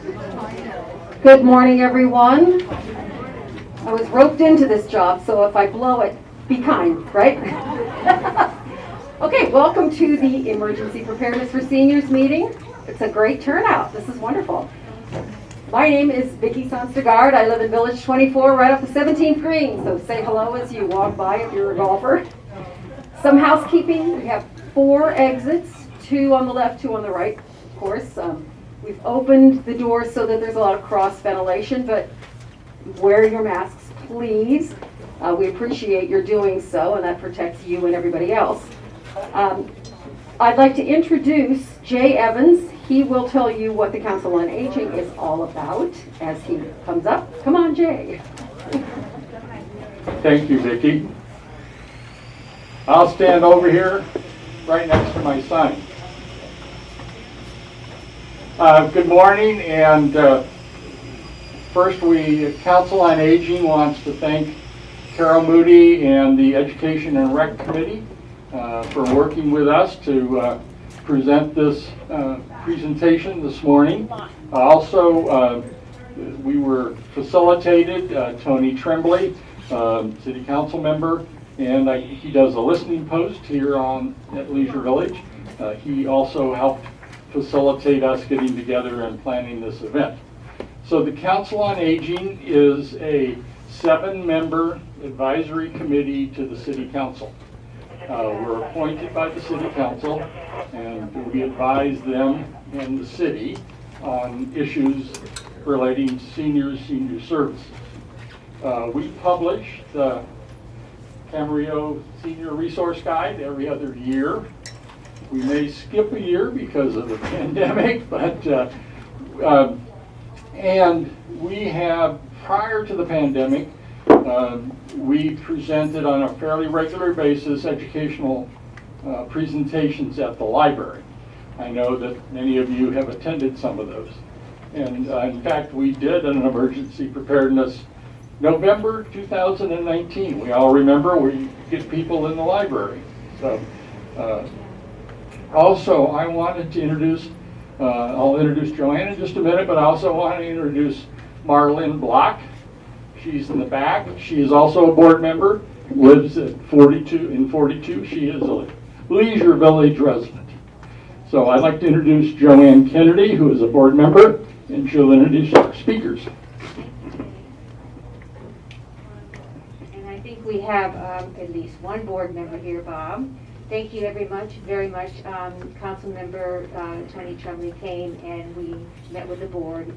Good morning, everyone. I was roped into this job, so if I blow it, be kind, right? Okay, welcome to the Emergency Preparedness for Seniors meeting. It's a great turnout. This is wonderful. My name is Vicki Sonstagard. I live in Village 24, right off the 17th green, so say hello as you walk by if you're a golfer. Some housekeeping. We have 4 exits, 2 on the left, 2 on the right, of course. We've opened the doors so that there's a lot of cross ventilation, but wear your masks, please. We appreciate your doing so, and that protects you and everybody else. I'd like to introduce Jay Evans. He will tell you what the Council on Aging is all about as he comes up. Come on, Jay. Thank you, Vicki. I'll stand over here right next to my son. Good morning, and first Council on Aging wants to thank Carol Moody and the Education and Rec Committee for working with us to present this presentation this morning. Also, we were facilitated, Tony Tremblay, City Council member, and he does a listening post here at Leisure Village. He also helped facilitate us getting together and planning this event. So the Council on Aging is a 7-member advisory committee to the City Council. We're appointed by the City Council, and we advise them and the city on issues relating to senior services. We publish the Camarillo Senior Resource Guide every other year. We may skip a year because of the pandemic, but and we have, prior to the pandemic, we presented on a fairly regular basis educational presentations at the library. I know that many of you have attended some of those. And in fact, we did an emergency preparedness November 2019. We all remember we get people in the library. So also, I wanted to introduce, I'll introduce Joanne in just a minute, but I also want to introduce Marlene Block. She's in the back. She is also a board member, lives at 42. She is a Leisure Village resident. So I'd like to introduce Joanne Kennedy, who is a board member, and she'll introduce our speakers. And I think we have at least one board member here, Bob. Thank you very much. Council member Tony Tremblay came and we met with the board.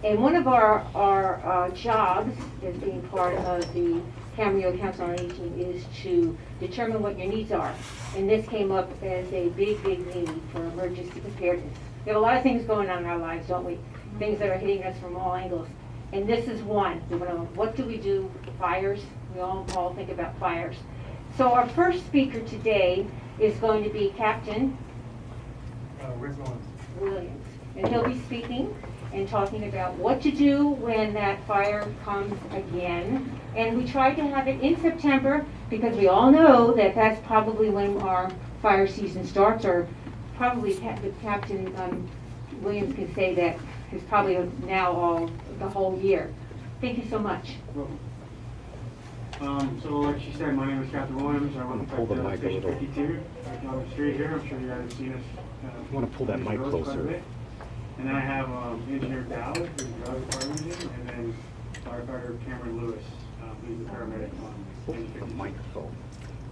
And one of our jobs as being part of the Camarillo Council on Aging is to determine what your needs are. And this came up as a big need for emergency preparedness. We have a lot of things going on in our lives, don't we? Things that are hitting us from all angles. And this is one. What do we do? Fires. We all think about fires. So our first speaker today is going to be Captain Williams. And he'll be speaking and talking about what to do when that fire comes again. And we tried to have it in September because we all know that that's probably when our fire season starts, or probably Captain Williams can say that it's probably now the whole year. Thank you so much. So like she said, my name is Captain Williams. I work at Station 52 right down the street here. I'm sure you guys have seen us. You want to pull that mic closer. And then I have Engineer Dowd, who's the drug department agent, and then firefighter Cameron Lewis, who's the paramedic on the microphone.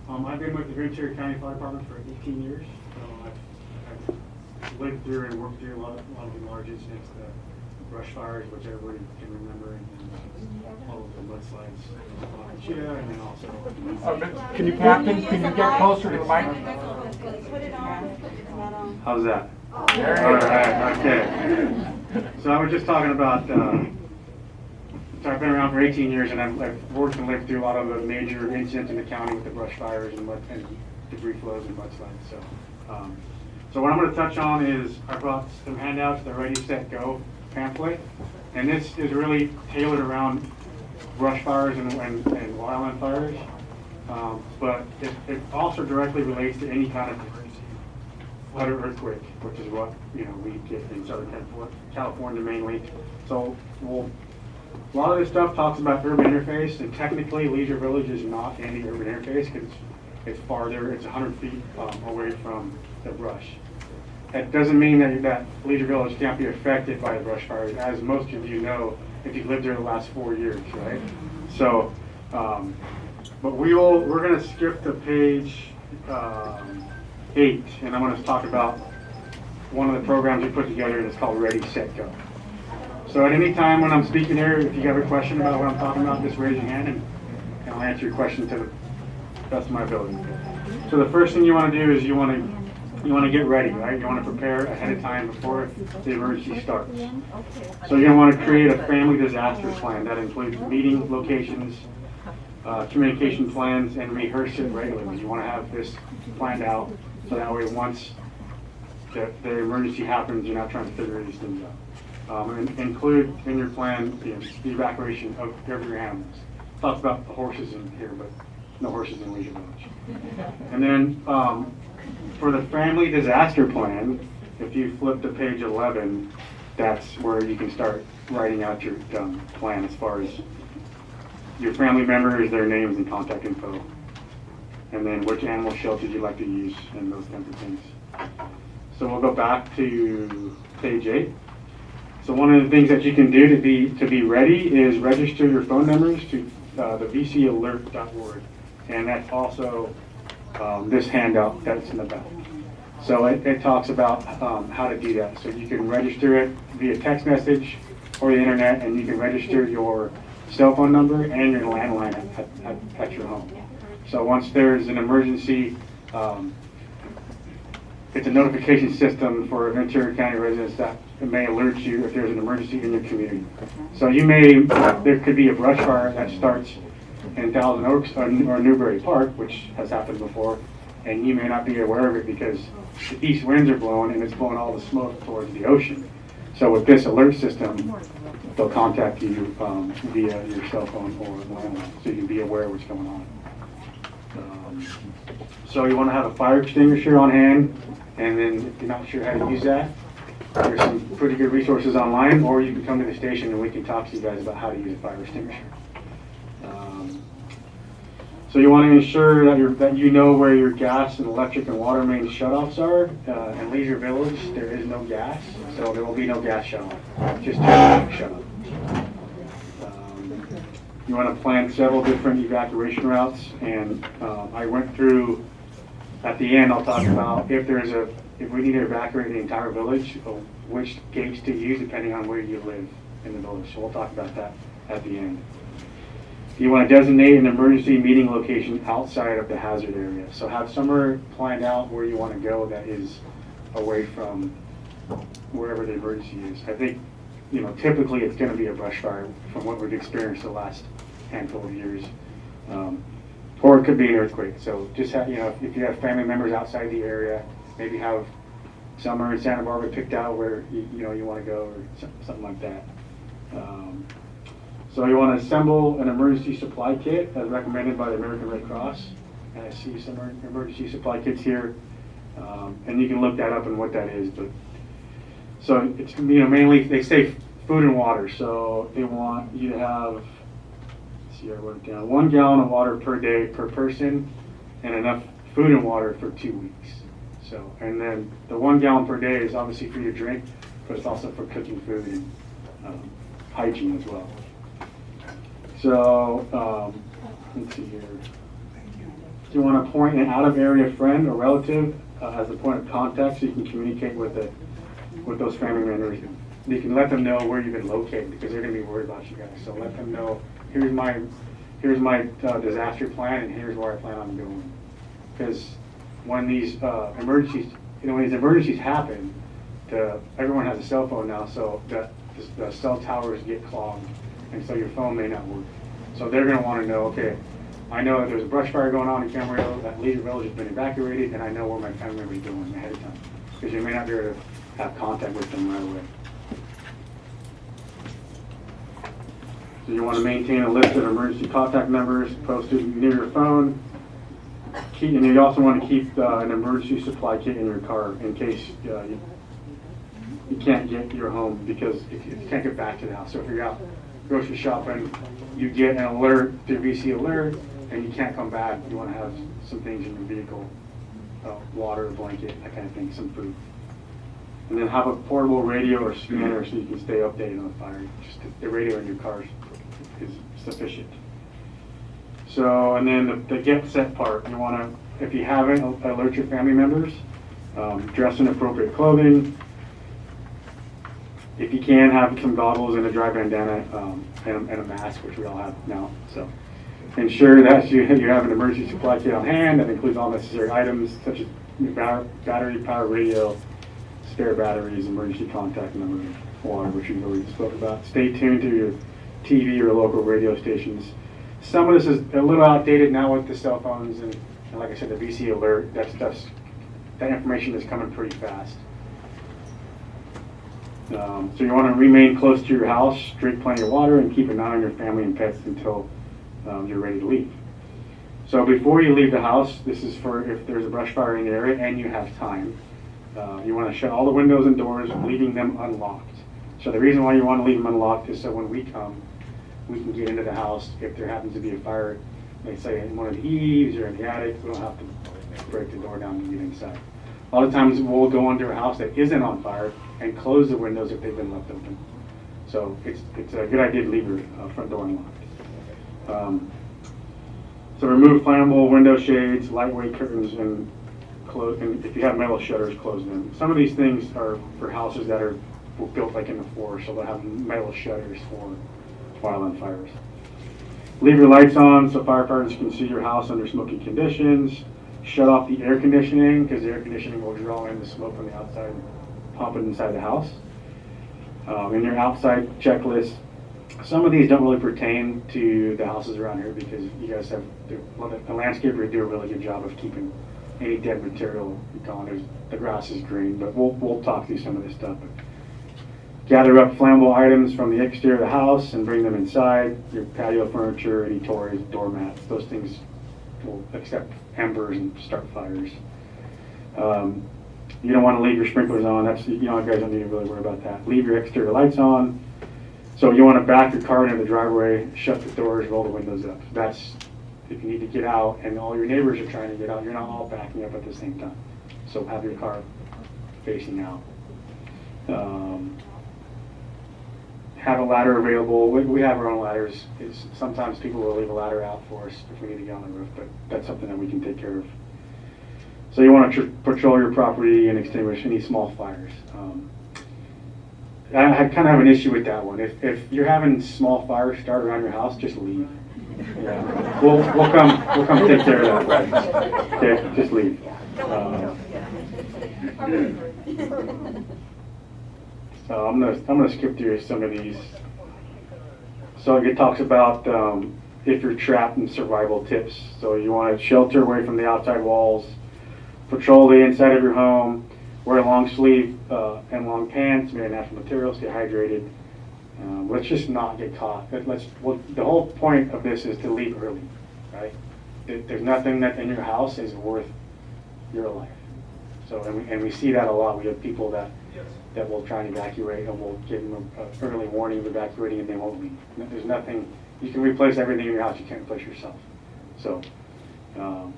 I've been with the Green Cherry County Fire Department for 18 years. So I've lived through and worked through a lot of the large incidents, the brush fires, which everybody can remember, and all of the mudslides on Cheetah, and then also. Can you get closer to the mic? How's that? All right, okay. So I was just talking about, so I've been around for 18 years, and I've worked and lived through a lot of the major incidents in the county with the brush fires and debris flows and mudslides. So what I'm going to touch on is I brought some handouts, the Ready, Set, Go pamphlet, and this is really tailored around brush fires and wildland fires, but it also directly relates to any kind of flood or earthquake, which is what, we get in Southern California mainly. So a lot of this stuff talks about urban interface, and technically Leisure Village is not in the urban interface because it's farther, it's 100 feet away from the brush. That doesn't mean that Leisure Village can't be affected by the brush fires, as most of you know if you've lived there the last 4 years, right? So, but we're going to skip to page 8, and I'm going to talk about one of the programs we put together, and it's called Ready, Set, Go. So at any time when I'm speaking here, if you have a question about what I'm talking about, just raise your hand and I'll answer your question to the best of my ability. So the first thing you want to do is you want to get ready, right? You want to prepare ahead of time before the emergency starts. So you're going to want to create a family disaster plan that includes meeting locations, communication plans, and rehearse it regularly. You want to have this planned out so that way once the emergency happens, you're not trying to figure these things out. And include in your plan the evacuation of your animals. Talks about the horses in here, but no horses in Leisure Village. And then for the family disaster plan, if you flip to page 11, that's where you can start writing out your plan as far as your family members, their names and contact info, and then which animal shelters you'd like to use and those kinds of things. So we'll go back to page 8. So one of the things that you can do to be ready is register your phone numbers to the vcalert.org, and that's also this handout that's in the back. So it talks about how to do that. So you can register it via text message or the internet, and you can register your cell phone number and your landline at your home. So once there's an emergency, it's a notification system for Ventura County residents that may alert you if there's an emergency in your community. So there could be a brush fire that starts in Thousand Oaks or Newberry Park, which has happened before, and you may not be aware of it because the east winds are blowing and it's blowing all the smoke towards the ocean. So with this alert system, they'll contact you via your cell phone or landline, so you can be aware of what's going on. So you want to have a fire extinguisher on hand, and then if you're not sure how to use that, there's some pretty good resources online, or you can come to the station and we can talk to you guys about how to use a fire extinguisher. So you want to ensure that you know where your gas and electric and water main shutoffs are. In Leisure Village, there is no gas, so there will be no gas shutoff, just electric shutoff. You want to plan several different evacuation routes, and I went through, at the end I'll talk about if we need to evacuate the entire village, which gates to use depending on where you live in the village. So we'll talk about that at the end. You want to designate an emergency meeting location outside of the hazard area. So have somewhere planned out where you want to go that is away from wherever the emergency is. I think, typically it's going to be a brush fire from what we've experienced the last handful of years. Or it could be an earthquake. So just have, if you have family members outside the area, maybe have somewhere in Santa Barbara picked out where you want to go, or something like that. So you want to assemble an emergency supply kit as recommended by the American Red Cross. And I see some emergency supply kits here, and you can look that up and what that is. But so it's mainly they say food and water. So they want you to have, let's see, I wrote it down, 1 gallon of water per day per person, and enough food and water for 2 weeks. So, and then the 1 gallon per day is obviously for your drink, but it's also for cooking food and hygiene as well. So, let's see here. Do you want to appoint an out-of-area friend or relative as a point of contact so you can communicate with those family members? You can let them know where you've been located because they're going to be worried about you guys. So let them know, here's my disaster plan and here's where I plan on going. Because when these emergencies happen, everyone has a cell phone now, so the cell towers get clogged, and so your phone may not work. So they're going to want to know, okay, I know that there's a brush fire going on in Camarillo, that Leisure Village has been evacuated, and I know where my family member is going ahead of time, because you may not be able to have contact with them right away. So you want to maintain a list of emergency contact numbers posted near your phone. and you also want to keep an emergency supply kit in your car in case you can't get your home because if you can't get back to the house. So if you're out grocery shopping, you get an alert through VC alert, and you can't come back. You want to have some things in your vehicle, water, a blanket, that kind of thing, some food. And then have a portable radio or scanner so you can stay updated on the fire. Just the radio in your car is sufficient. So, and then the get set part, you want to, if you haven't, alert your family members, dress in appropriate clothing. If you can, have some goggles and a dry bandana and a mask, which we all have now. So ensure that you have an emergency supply kit on hand that includes all necessary items such as battery, power radio, spare batteries, emergency contact number, water, which we've already spoke about. Stay tuned to your TV or local radio stations. Some of this is a little outdated now with the cell phones and like I said, the VC alert, that information is coming pretty fast. So you want to remain close to your house, drink plenty of water, and keep an eye on your family and pets until you're ready to leave. So before you leave the house, this is for if there's a brush fire in the area and you have time. You want to shut all the windows and doors, leaving them unlocked. So the reason why you want to leave them unlocked is so when we come, we can get into the house. If there happens to be a fire, let's say in one of the eaves or in the attic, we don't have to break the door down to get inside. A lot of times we'll go into a house that isn't on fire and close the windows if they've been left open. So it's a good idea to leave your front door unlocked. So remove flammable window shades, lightweight curtains, and if you have metal shutters, close them. Some of these things are for houses that were built like in the forest, so they'll have metal shutters for wildland fires. Leave your lights on so firefighters can see your house under smoky conditions. Shut off the air conditioning because the air conditioning will draw in the smoke from the outside and pump it inside the house. In your outside checklist, some of these don't really pertain to the houses around here because you guys have, the landscapers do a really good job of keeping any dead material gone. The grass is green, but we'll talk through some of this stuff. But gather up flammable items from the exterior of the house and bring them inside. Your patio furniture, any toys, doormats, those things will accept embers and start fires. You don't want to leave your sprinklers on. That's, you guys don't need to really worry about that. Leave your exterior lights on. So you want to back your car into the driveway, shut the doors, roll the windows up. That's if you need to get out and all your neighbors are trying to get out, you're not all backing up at the same time. So have your car facing out. Have a ladder available. We have our own ladders. Sometimes people will leave a ladder out for us if we need to get on the roof, but that's something that we can take care of. So you want to patrol your property and extinguish any small fires. I kind of have an issue with that one. If you're having small fires start around your house, just leave. Yeah. We'll come take care of that. Okay, just leave. So I'm gonna skip through some of these. So it talks about if you're trapped in survival tips. So you want to shelter away from the outside walls, patrol the inside of your home, wear a long sleeve and long pants made of natural materials, stay hydrated. Let's just not get caught. The whole point of this is to leave early, right? There's nothing that in your house is worth your life. So and we see that a lot. We have people that will try and evacuate, and we'll give them an early warning of evacuating, and they won't leave. There's nothing. You can replace everything in your house. You can't replace yourself. So. Let's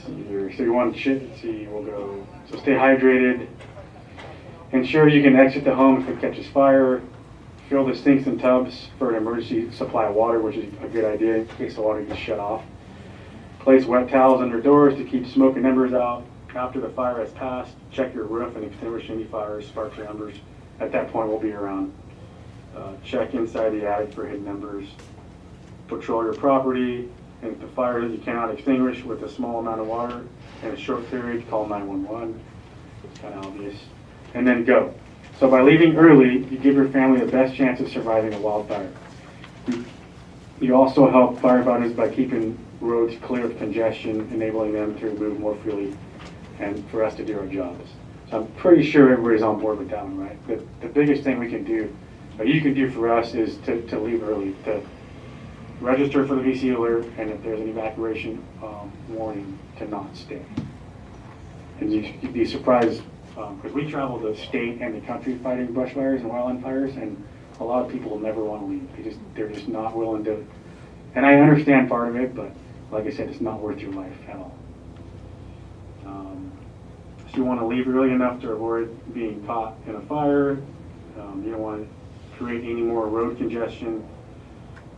see here. So you want to see. We'll go. So stay hydrated. Ensure you can exit the home if it catches fire. Fill the sinks and tubs for an emergency supply of water, which is a good idea in case the water gets shut off. Place wet towels under doors to keep smoke and embers out. After the fire has passed, check your roof and extinguish any fires, sparks, or embers. At that point, we'll be around. Check inside the attic for hidden embers. Patrol your property. And if the fire that you cannot extinguish with a small amount of water in a short period, call 911. It's kind of obvious. And then go. So by leaving early, you give your family the best chance of surviving a wildfire. You also help firefighters by keeping roads clear of congestion, enabling them to move more freely, and for us to do our jobs. So I'm pretty sure everybody's on board with that one, right? The biggest thing we can do, or you can do for us, is to leave early, to register for the VC alert, and if there's an evacuation warning, to not stay. And you'd be surprised, because we travel the state and the country fighting brush fires and wildland fires, and a lot of people never want to leave. They're just not willing to. And I understand part of it, but like I said, it's not worth your life at all. So you want to leave early enough to avoid being caught in a fire. You don't want to create any more road congestion.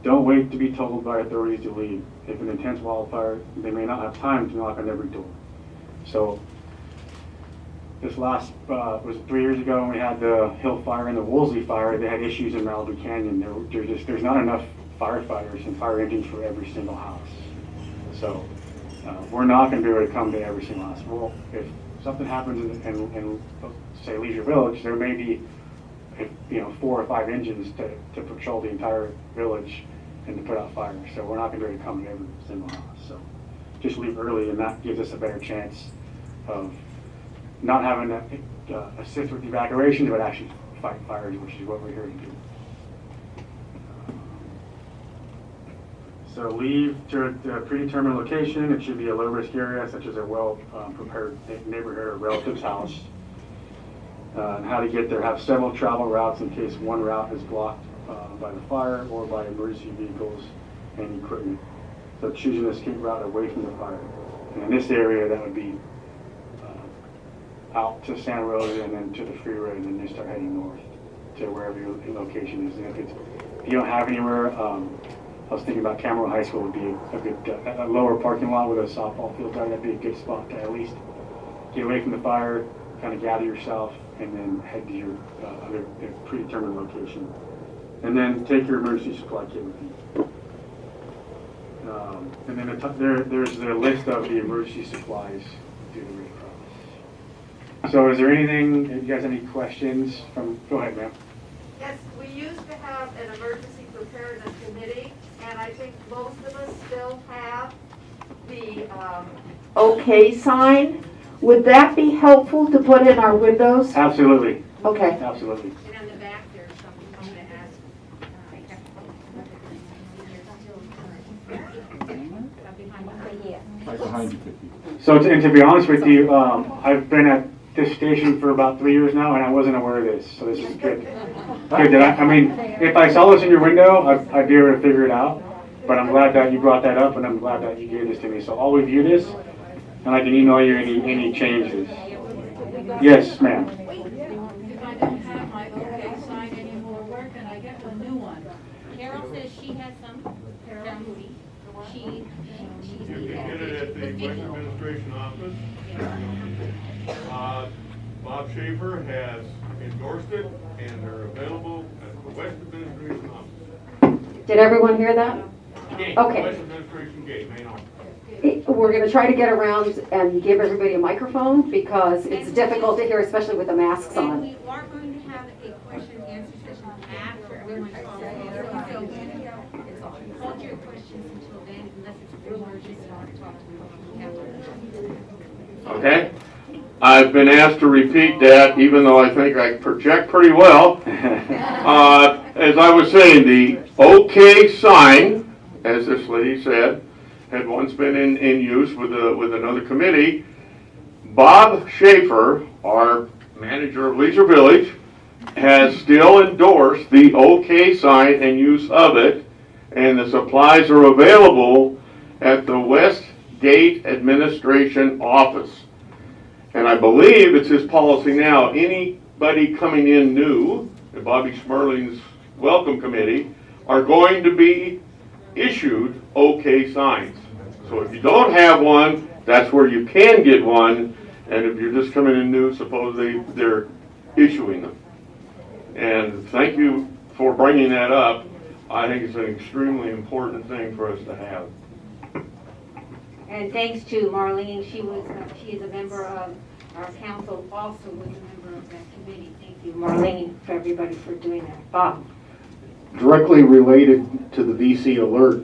Don't wait to be told by authorities to leave. If an intense wildfire, they may not have time to knock on every door. So this last was 3 years ago when we had the Hill Fire and the Woolsey Fire. They had issues in Malibu Canyon. There's not enough firefighters and fire engines for every single house. So we're not going to be able to come to every single house. Well, if something happens in say Leisure Village, there may be 4 or 5 engines to patrol the entire village and to put out fires. So we're not going to be able to come to every single house. So just leave early, and that gives us a better chance of not having to assist with the evacuation, but actually fight fires, which is what we're here to do. So leave to a predetermined location. It should be a low-risk area, such as a well-prepared neighborhood or relative's house. And how to get there: have several travel routes in case one route is blocked by the fire or by emergency vehicles and equipment. So choosing an escape route away from the fire. And in this area, that would be out to Santa Rosa and then to the freeway, and then you start heading north to wherever your location is. And if you don't have anywhere, I was thinking about Camarillo High School would be a good, a lower parking lot with a softball field there. That'd be a good spot to at least get away from the fire, kind of gather yourself, and then head to your other predetermined location. And then take your emergency supply kit with you. And then there's the list of the emergency supplies through the Red Cross. So is there anything, you guys have any questions from, go ahead, ma'am. Yes, we used to have an emergency preparedness committee, and I think most of us still have the OK sign. Would that be helpful to put in our windows? Absolutely, Okay. absolutely. And on the back, there's something I'm going to ask. Right behind you, Vicki. So, and to be honest with you, I've been at this station for about 3 years now, and I wasn't aware of this, so this is good. Good. That I mean, if I saw this in your window, I'd be able to figure it out. But I'm glad that you brought that up, and I'm glad that you gave this to me. So I'll review this, and I can email you any changes. Yes, ma'am. If I don't have my OK sign anymore, where can I get a new one? Carol says she has some. Carol Moody. She's You can get it at the West Administration office. Bob Schaefer has endorsed it, and they're available at the West Administration office. Did everyone hear that? Gate, Okay. West Administration gate, main office. We're going to try to get around and give everybody a microphone because it's difficult to hear, especially with the masks And on. we are going to have a question and answer session after everyone's on. So hold your questions until then, unless it's real urgent and I want to talk to you. Okay. I've been asked to repeat that, even though I think I project pretty well. As I was saying, the OK sign, as this lady said, had once been in use with another committee. Bob Schaefer, our manager of Leisure Village, has still endorsed the OK sign and use of it, and the supplies are available at the West Gate Administration office. And I believe it's his policy now, anybody coming in new, at Bobby Schmerling's welcome committee, are going to be issued OK signs. So if you don't have one, that's where you can get one, and if you're just coming in new, supposedly they're issuing them. And thank you for bringing that up. I think it's an extremely important thing for us to have. And thanks to Marlene, she is a member of our council, also was a member of that committee. Thank you, Marlene, for everybody for doing that. Bob? Directly related to the VC alert,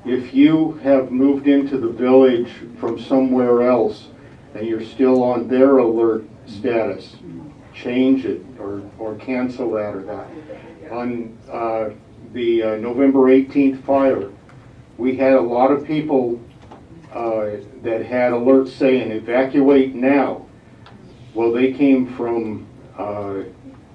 if you have moved into the village from somewhere else and you're still on their alert status, change it or cancel that or that. On the November 18th fire, we had a lot of people that had alerts saying evacuate now. Well, they came from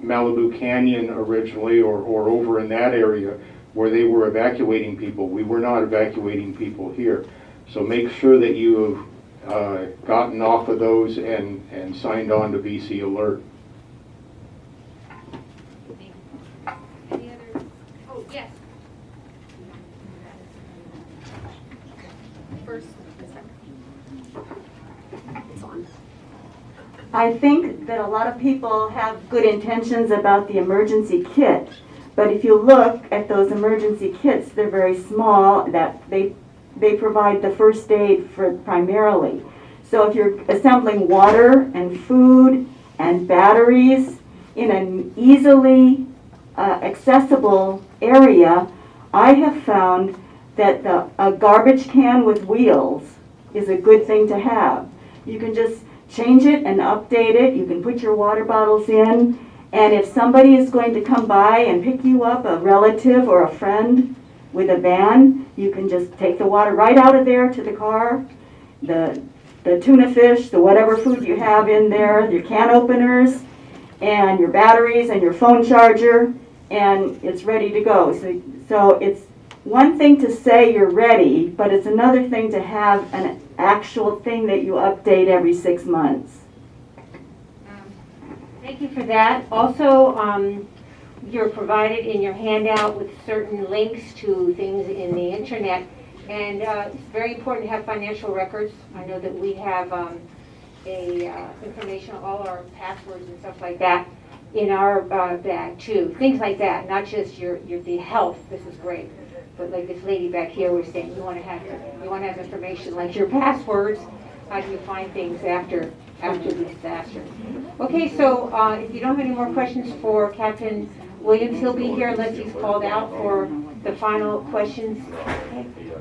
Malibu Canyon originally, or over in that area where they were evacuating people. We were not evacuating people here. So make sure that you have gotten off of those and signed on to VC Alert. Any other? Oh, yes. I think that a lot of people have good intentions about the emergency kit, but if you look at those emergency kits, they're very small, that they provide the first aid for primarily. So if you're assembling water and food and batteries in an easily accessible area, I have found that a garbage can with wheels is a good thing to have. You can just change it and update it. You can put your water bottles in. And if somebody is going to come by and pick you up, a relative or a friend with a van, you can just take the water right out of there to the car. The tuna fish, the whatever food you have in there, your can openers, and your batteries and your phone charger, and it's ready to go. So it's one thing to say you're ready, but it's another thing to have an actual thing that you update every 6 months. Thank you for that. Also, you're provided in your handout with certain links to things in the internet, and it's very important to have financial records. I know that we have information on all our passwords and stuff like that in our bag too. Things like that, not just the health. This is great, but like this lady back here was saying, you want to have information like your passwords. How do you find things after the disaster? Okay, so if you don't have any more questions for Captain Williams, he'll be here unless he's called out for the final questions.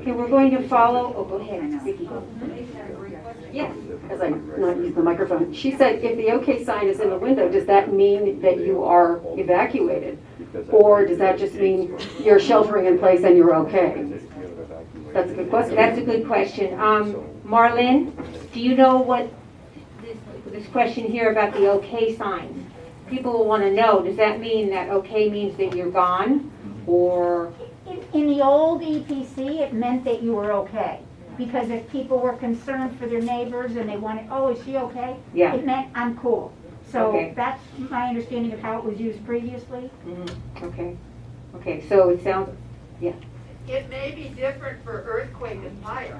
Okay, we're going to follow. Oh, go ahead, Vicki. Yes. As I'm not using the microphone, she said if the OK sign is in the window, does that mean that you are evacuated? Or does that just mean you're sheltering in place and you're okay? That's a good question. That's a good question. Marlene, do you know what this question here about the OK signs? People will want to know, does that mean that OK means that you're gone? Or in the old EPC, it meant that you were okay. Because if people were concerned for their neighbors and they wanted, oh, is she okay? Yeah. It meant I'm cool. So Okay. that's my understanding of how it was used previously. Mm-hmm. Okay, so it sounds, yeah. It may be different for earthquake and fire.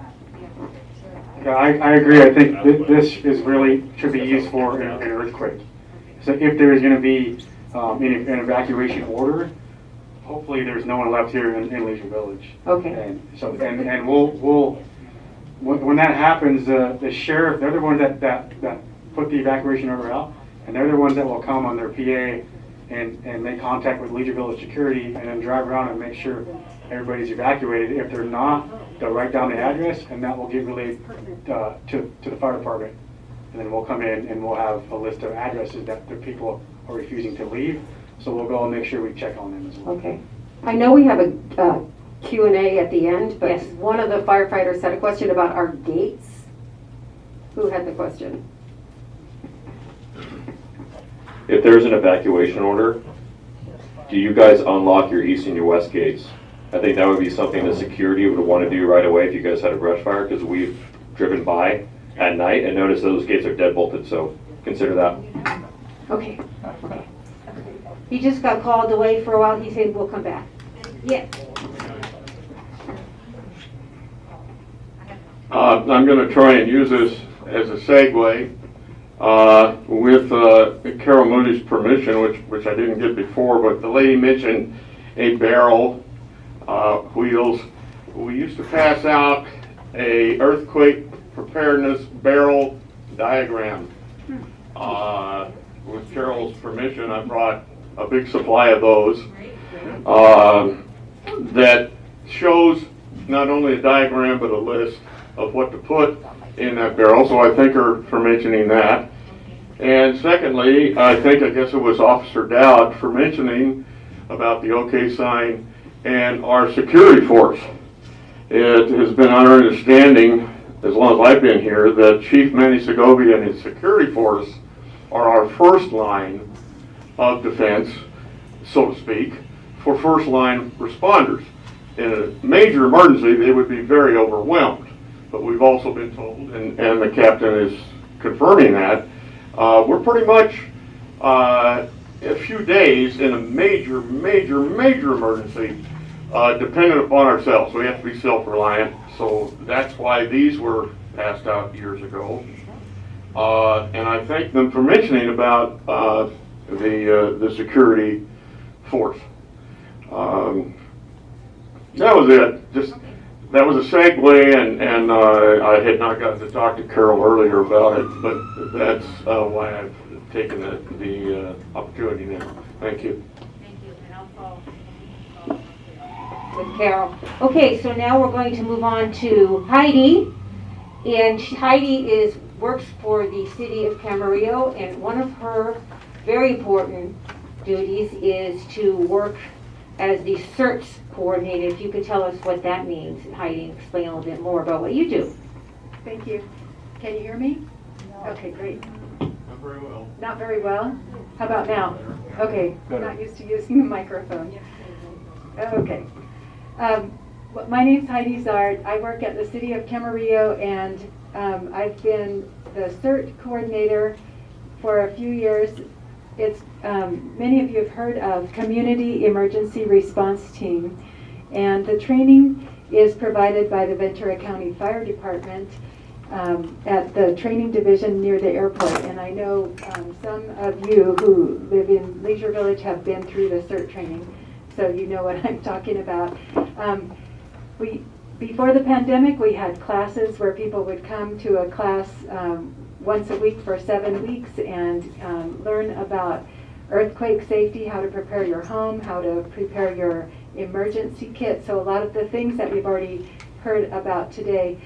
Yeah, I agree. I think this is really should be used for an earthquake. So if there is going to be an evacuation order, hopefully there's no one left here in Legion Village. Okay. And so and we'll when that happens, the sheriff, they're the ones that put the evacuation order out, and they're the ones that will come on their PA and make contact with Legion Village security and then drive around and make sure everybody's evacuated. If they're not, they'll write down the address, and that will get relayed to the fire department. And then we'll come in and we'll have a list of addresses that the people are refusing to leave. So we'll go and make sure we check on them as well. Okay. I know we have a Q&A at the end, but Yes. one of the firefighters had a question about our gates. Who had the question? If there's an evacuation order, do you guys unlock your east and your west gates? I think that would be something that security would want to do right away if you guys had a brush fire, because we've driven by at night and noticed those gates are dead bolted, so consider that. Okay. He just got called away for a while. He said, we'll come back. Yes. I'm going to try and use this as a segue with Carol Moody's permission, which I didn't get before, but the lady mentioned a barrel, wheels. We used to pass out a earthquake preparedness barrel diagram. With Carol's permission, I brought a big supply of those that shows not only a diagram but a list of what to put in that barrel, so I thank her for mentioning that. And secondly, I guess it was Officer Dowd for mentioning about the OK sign and our security force. it has been our understanding, as long as I've been here, that Chief Manny Segovia and his security force are our first line of defense, so to speak, for first line responders. In a major emergency, they would be very overwhelmed. But we've also been told, and the captain is confirming that, we're pretty much a few days in a major emergency dependent upon ourselves. We have to be self-reliant. So that's why these were passed out years ago. And I thank them for mentioning about the security force. That was it. That was a segue, and I had not gotten to talk to Carol earlier about it, but that's why I've taken the opportunity now. Thank you. Thank you, and I'll follow with Carol. Okay, so now we're going to move on to Heidi, and Heidi works for the city of Camarillo, and one of her very important duties is to work as the search coordinator. If you could tell us what that means, Heidi, explain a little bit more about what you do. Thank you. Can you hear me? No. Okay, great. Not very well. Not very well? How about now? Okay, I'm not used to using the microphone. Okay. My name's Heidi Zard. I work at the city of Camarillo, and I've been the CERT coordinator for a few years. It's many of you have heard of Community Emergency Response Team, and the training is provided by the Ventura County Fire Department at the training division near the airport. And I know some of you who live in Leisure Village have been through the CERT training, so you know what I'm talking about. Before the pandemic, we had classes where people would come to a class once a week for 7 weeks and learn about earthquake safety, how to prepare your home, how to prepare your emergency kit. So a lot of the things that we've already heard about today,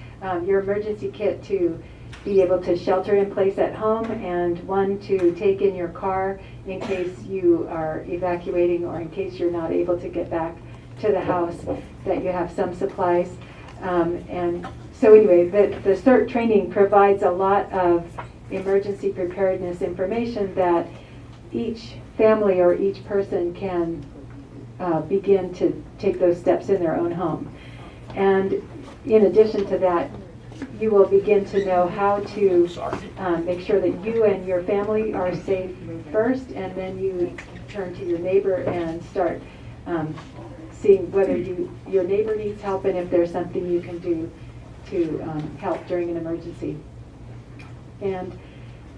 your emergency kit to be able to shelter in place at home, and one to take in your car in case you are evacuating or in case you're not able to get back to the house, that you have some supplies. And so anyway, the CERT training provides a lot of emergency preparedness information that each family or each person can begin to take those steps in their own home. And in addition to that, you will begin to know how to make sure that you and your family are safe first, and then you turn to your neighbor and start seeing whether your neighbor needs help and if there's something you can do to help during an emergency. And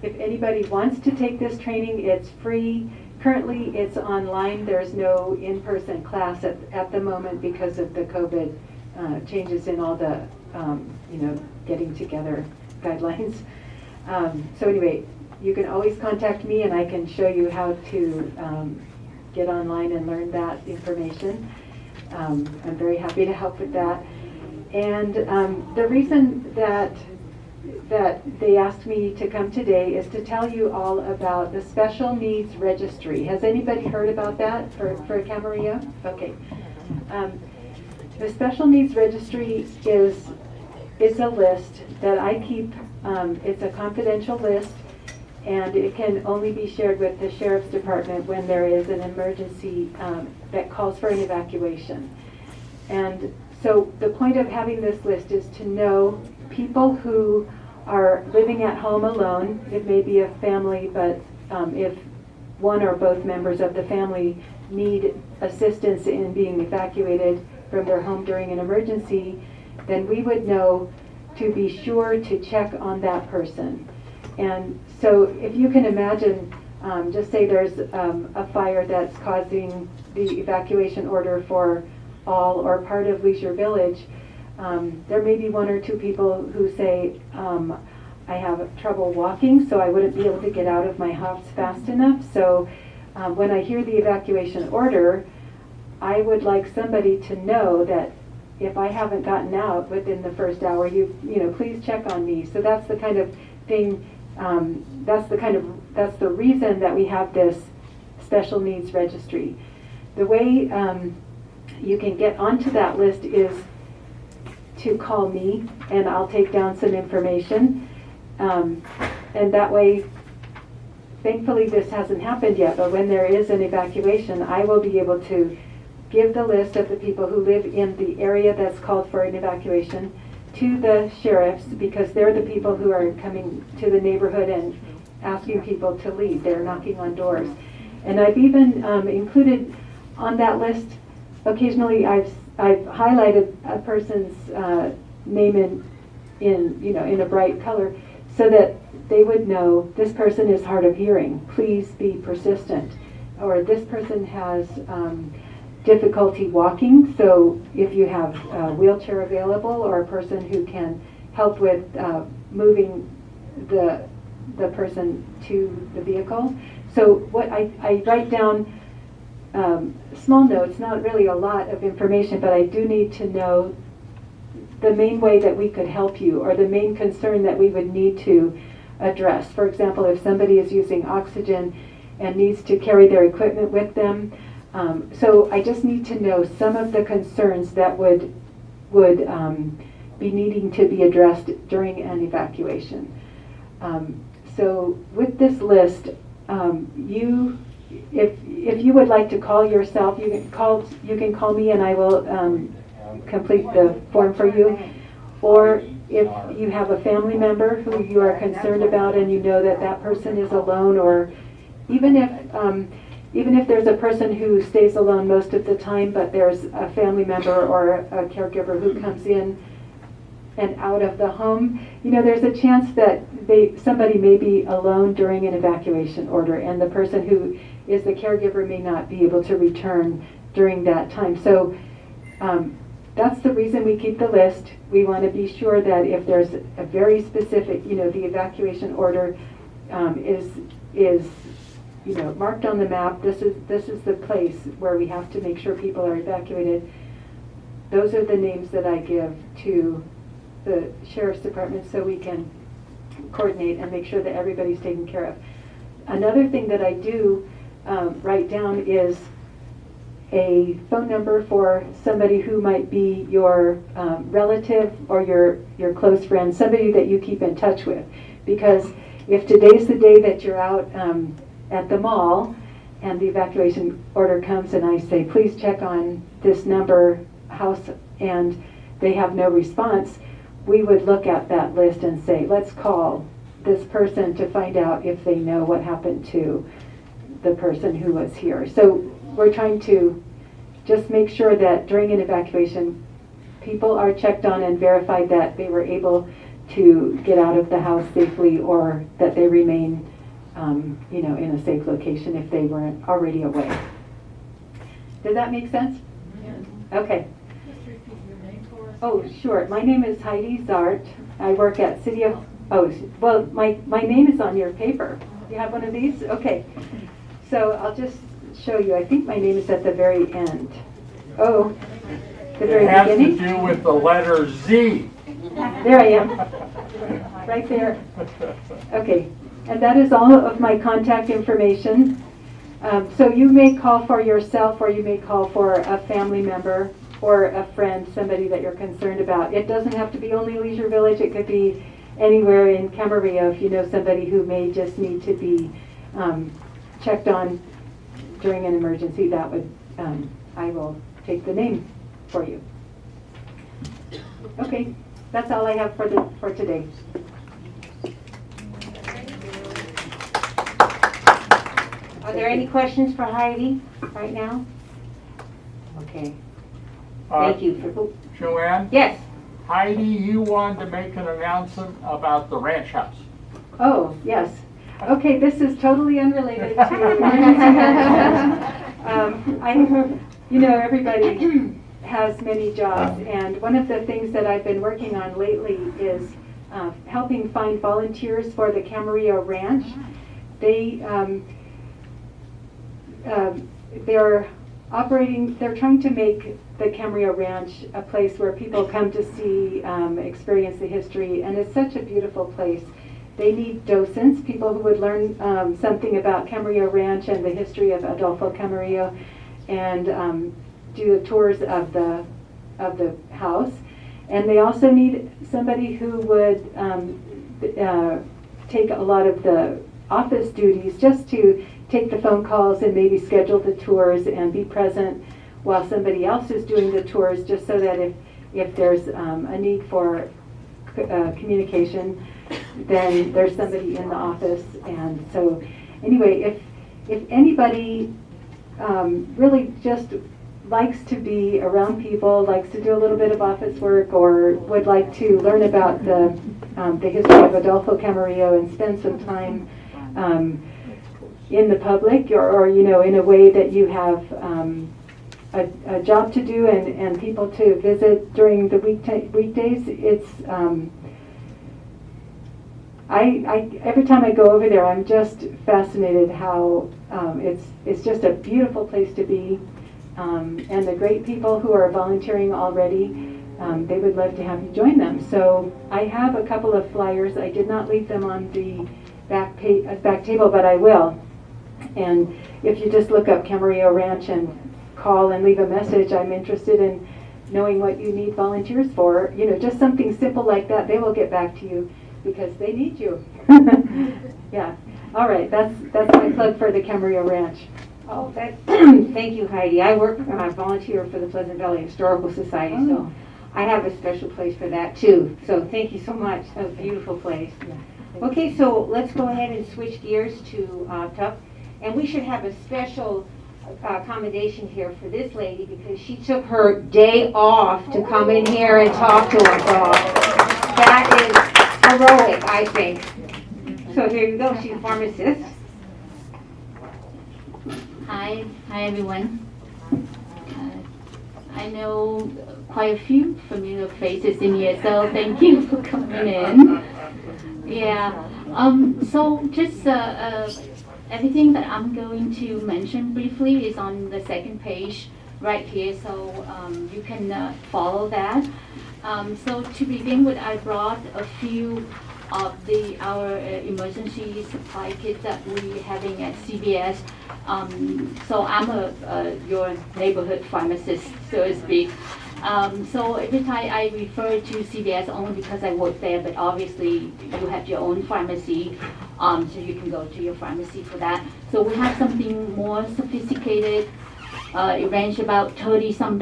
if anybody wants to take this training, it's free. Currently, it's online. There's no in-person class at the moment because of the COVID changes in all the getting together guidelines. So anyway, you can always contact me and I can show you how to get online and learn that information. I'm very happy to help with that. And the reason that they asked me to come today is to tell you all about the Special Needs Registry. Has anybody heard about that for Camarillo? Okay. The Special Needs Registry is a list that I keep. It's a confidential list, and it can only be shared with the Sheriff's Department when there is an emergency that calls for an evacuation. And so the point of having this list is to know people who are living at home alone. It may be a family, but if one or both members of the family need assistance in being evacuated from their home during an emergency, then we would know to be sure to check on that person. And so if you can imagine, just say there's a fire that's causing the evacuation order for all or part of Leisure Village, there may be one or two people who say, I have trouble walking, so I wouldn't be able to get out of my house fast enough. So when I hear the evacuation order, I would like somebody to know that if I haven't gotten out within the first hour, please check on me. So that's the kind of thing, that's the reason that we have this Special Needs Registry. The way you can get onto that list is to call me, and I'll take down some information. And that way, thankfully this hasn't happened yet, but when there is an evacuation, I will be able to give the list of the people who live in the area that's called for an evacuation to the sheriffs, because they're the people who are coming to the neighborhood and asking people to leave. They're knocking on doors. And I've even included on that list, occasionally I've highlighted a person's name in a bright color so that they would know this person is hard of hearing. Please be persistent. Or this person has difficulty walking, so if you have a wheelchair available or a person who can help with moving the person to the vehicle. So what I write down small notes, not really a lot of information, but I do need to know the main way that we could help you, or the main concern that we would need to address. For example, if somebody is using oxygen and needs to carry their equipment with them. So I just need to know some of the concerns that would be needing to be addressed during an evacuation. So with this list, if you would like to call yourself, you can call me and I will complete the form for you. Or if you have a family member who you are concerned about and you know that that person is alone, or even if there's a person who stays alone most of the time, but there's a family member or a caregiver who comes in and out of the home, there's a chance that somebody may be alone during an evacuation order, and the person who is the caregiver may not be able to return during that time. So that's the reason we keep the list. We want to be sure that if there's a very specific, the evacuation order is marked on the map. This is the place where we have to make sure people are evacuated. Those are the names that I give to the Sheriff's Department so we can coordinate and make sure that everybody's taken care of. Another thing that I do write down is a phone number for somebody who might be your relative or your close friend, somebody that you keep in touch with. Because if today's the day that you're out at the mall and the evacuation order comes and I say, please check on this number house, and they have no response, we would look at that list and say, let's call this person to find out if they know what happened to the person who was here. So we're trying to just make sure that during an evacuation, people are checked on and verified that they were able to get out of the house safely, or that they remain in a safe location if they weren't already away. Does that make sense? Yes. Okay. Just repeat your name for us. Oh, sure. My name is Heidi Zart. I work at City of... Oh, well, my name is on your paper. You have one of these? Okay. So I'll just show you. I think my name is at the very end. Oh, the very beginning? It has to do with the letter Z. There I am. Right there. Okay. And that is all of my contact information. So you may call for yourself, or you may call for a family member or a friend, somebody that you're concerned about. It doesn't have to be only Leisure Village. It could be anywhere in Camarillo if you know somebody who may just need to be checked on during an emergency. That would, I will take the name for you. Okay, that's all I have for today. Are there any questions for Heidi right now? Okay. Thank you for... Joanne? Yes. Heidi, you wanted to make an announcement about the ranch house. Oh, yes. Okay, this is totally unrelated to emergency management. Everybody has many jobs, and one of the things that I've been working on lately is helping find volunteers for the Camarillo Ranch. They're trying to make the Camarillo Ranch a place where people come to see, experience the history, and it's such a beautiful place. They need docents, people who would learn something about Camarillo Ranch and the history of Adolfo Camarillo, and do the tours of the house. And they also need somebody who would take a lot of the office duties, just to take the phone calls and maybe schedule the tours and be present while somebody else is doing the tours, just so that if there's a need for communication, then there's somebody in the office. And so anyway, if anybody really just likes to be around people, likes to do a little bit of office work, or would like to learn about the history of Adolfo Camarillo and spend some time in the public, or you know, in a way that you have a job to do and people to visit during the weekdays, it's every time I go over there, I'm just fascinated how it's just a beautiful place to be. And the great people who are volunteering already, they would love to have you join them. So I have a couple of flyers. I did not leave them on the back table, but I will. And if you just look up Camarillo Ranch and call and leave a message, I'm interested in knowing what you need volunteers for. You know, just something simple like that, they will get back to you because they need you. Yeah. All right, that's my plug for the Camarillo Ranch. Oh, thank you, Heidi. I volunteer for the Pleasant Valley Historical Society, so I have a special place for that too. So thank you so much. That's a beautiful place. Yeah. Okay, so let's go ahead and switch gears to TUP. And we should have a special commendation here for this lady because she took her day off to come in here and talk to us all. That is heroic, I think. So here you go. She's a pharmacist. Hi everyone. I know quite a few familiar faces in here, so thank you for coming in. Yeah. So just everything that I'm going to mention briefly is on the second page right here, so you can follow that. So to begin with, I brought a few of our emergency supply kits that we're having at CVS. So I'm your neighborhood pharmacist, so to speak. So every time I refer to CVS only because I work there, but obviously you have your own pharmacy, so you can go to your pharmacy for that. So we have something more sophisticated. It ranges about $30-some,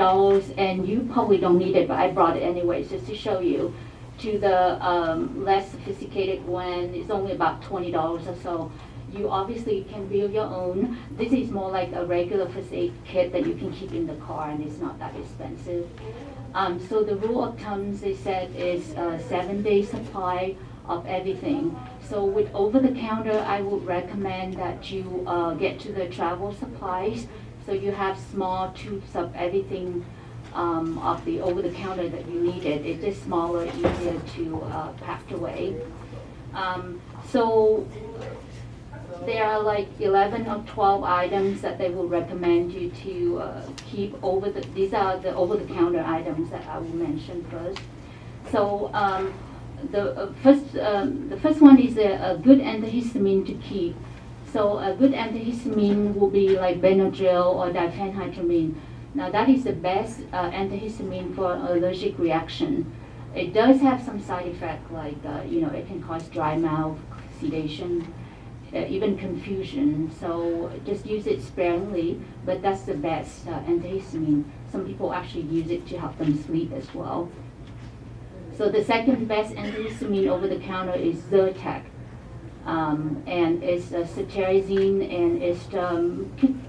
and you probably don't need it, but I brought it anyways just to show you. To the less sophisticated one, it's only about $20 or so. You obviously can build your own. This is more like a regular first aid kit that you can keep in the car, and it's not that expensive. So the rule of thumb, they said, is a 7-day supply of everything. So with over-the-counter, I would recommend that you get to the travel supplies. So you have small tubes of everything of the over-the-counter that you needed. It's just smaller, easier to pack away. So there are like 11 or 12 items that they will recommend you to keep these are the over-the-counter items that I will mention first. So the first one is a good antihistamine to keep. So a good antihistamine will be like Benadryl or diphenhydramine. Now that is the best antihistamine for allergic reaction. It does have some side effects like, it can cause dry mouth, sedation, even confusion. So just use it sparingly, but that's the best antihistamine. Some people actually use it to help them sleep as well. So the second best antihistamine over the counter is Zyrtec. And it's cetirizine, and it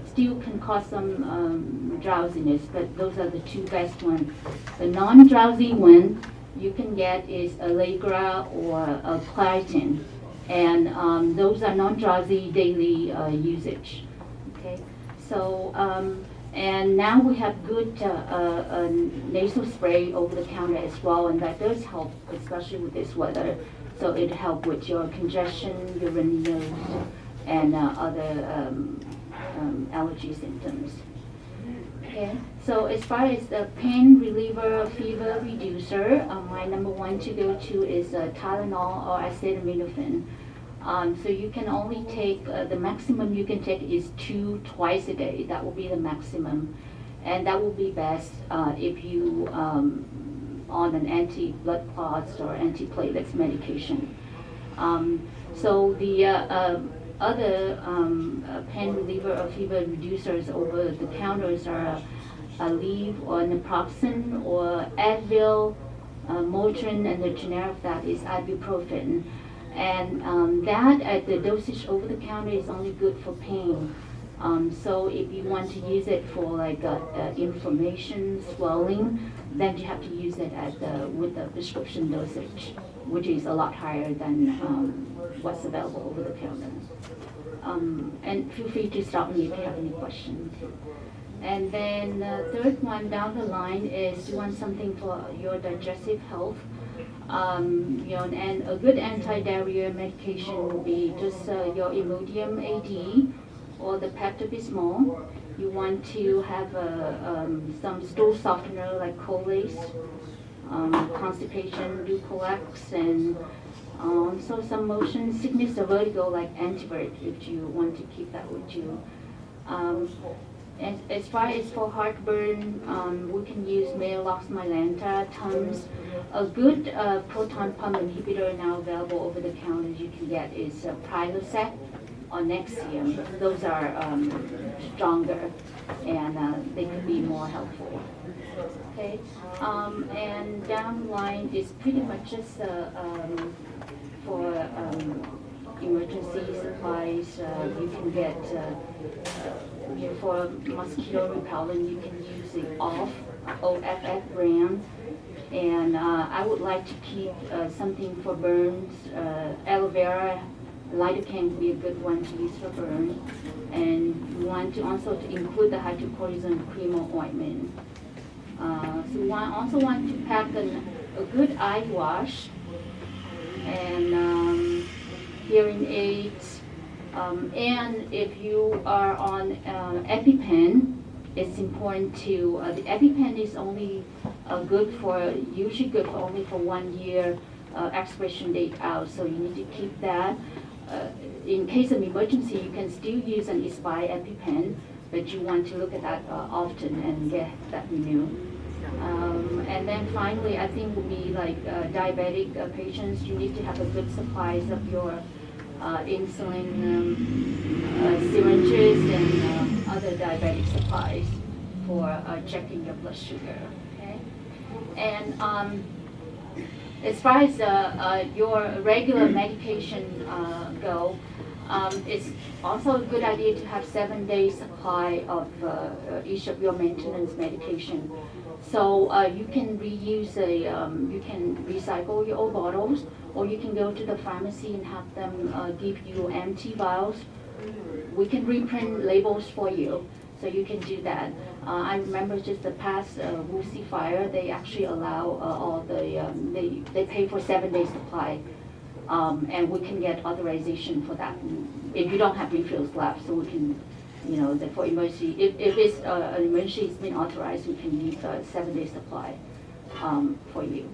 still can cause some drowsiness, but those are the two best ones. The non-drowsy one you can get is Allegra or Claritin, and those are non-drowsy daily usage. Okay, so and now we have good nasal spray over the counter as well, and that does help, especially with this weather. So it helps with your congestion, your runny nose, and other allergy symptoms. Okay, so as far as the pain reliever, fever reducer, my number one to go to is Tylenol or acetaminophen. So you can only take, the maximum you can take is 2 twice a day. That will be the maximum. And that will be best if you on an anti-blood clots or antiplatelets medication. So the other pain reliever or fever reducers over the counters are Aleve or naproxen or Advil, Motrin, and the generic of that is ibuprofen. And that at the dosage over the counter is only good for pain. So if you want to use it for like inflammation, swelling, then you have to use it with the prescription dosage, which is a lot higher than what's available over the counter. And feel free to stop me if you have any questions. And then the third one down the line is you want something for your digestive health. And a good anti-diarrhea medication will be just your Imodium AD or the Pepto-Bismol. You want to have some stool softener like Colace, constipation, Duplex, and also some motion sickness or vertigo like Antivert if you want to keep that with you. As far as for heartburn, we can use Maalox, Mylanta, Tums. A good proton pump inhibitor now available over the counter you can get is Prilosec or Nexium. Those are stronger and they could be more helpful. Okay, and down the line is pretty much just for emergency supplies. You can get for mosquito repellent. You can use the OFF brand. And I would like to keep something for burns. Aloe vera, lidocaine would be a good one to use for burn. And we want to also to include the hydrocortisone cream or ointment. So we also want to pack a good eye wash and hearing aids. And if you are on Epipen, it's important to, the Epipen is only usually good for only for 1 year expiration date out, so you need to keep that. In case of emergency, you can still use an Aspire Epipen, but you want to look at that often and get that renewed. And then finally, I think would be like diabetic patients, you need to have a good supplies of your insulin syringes and other diabetic supplies for checking your blood sugar. Okay, and as far as your regular medication go, it's also a good idea to have 7 days supply of each of your maintenance medication. So you can reuse you can recycle your old bottles, or you can go to the pharmacy and have them give you empty vials. We can reprint labels for you, so you can do that. I remember just the past Wuxi fire, they actually allow all the, they pay for 7 days supply, and we can get authorization for that if you don't have refills left, so we can, for emergency, if it's an emergency, it's been authorized, we can use 7 days supply for you.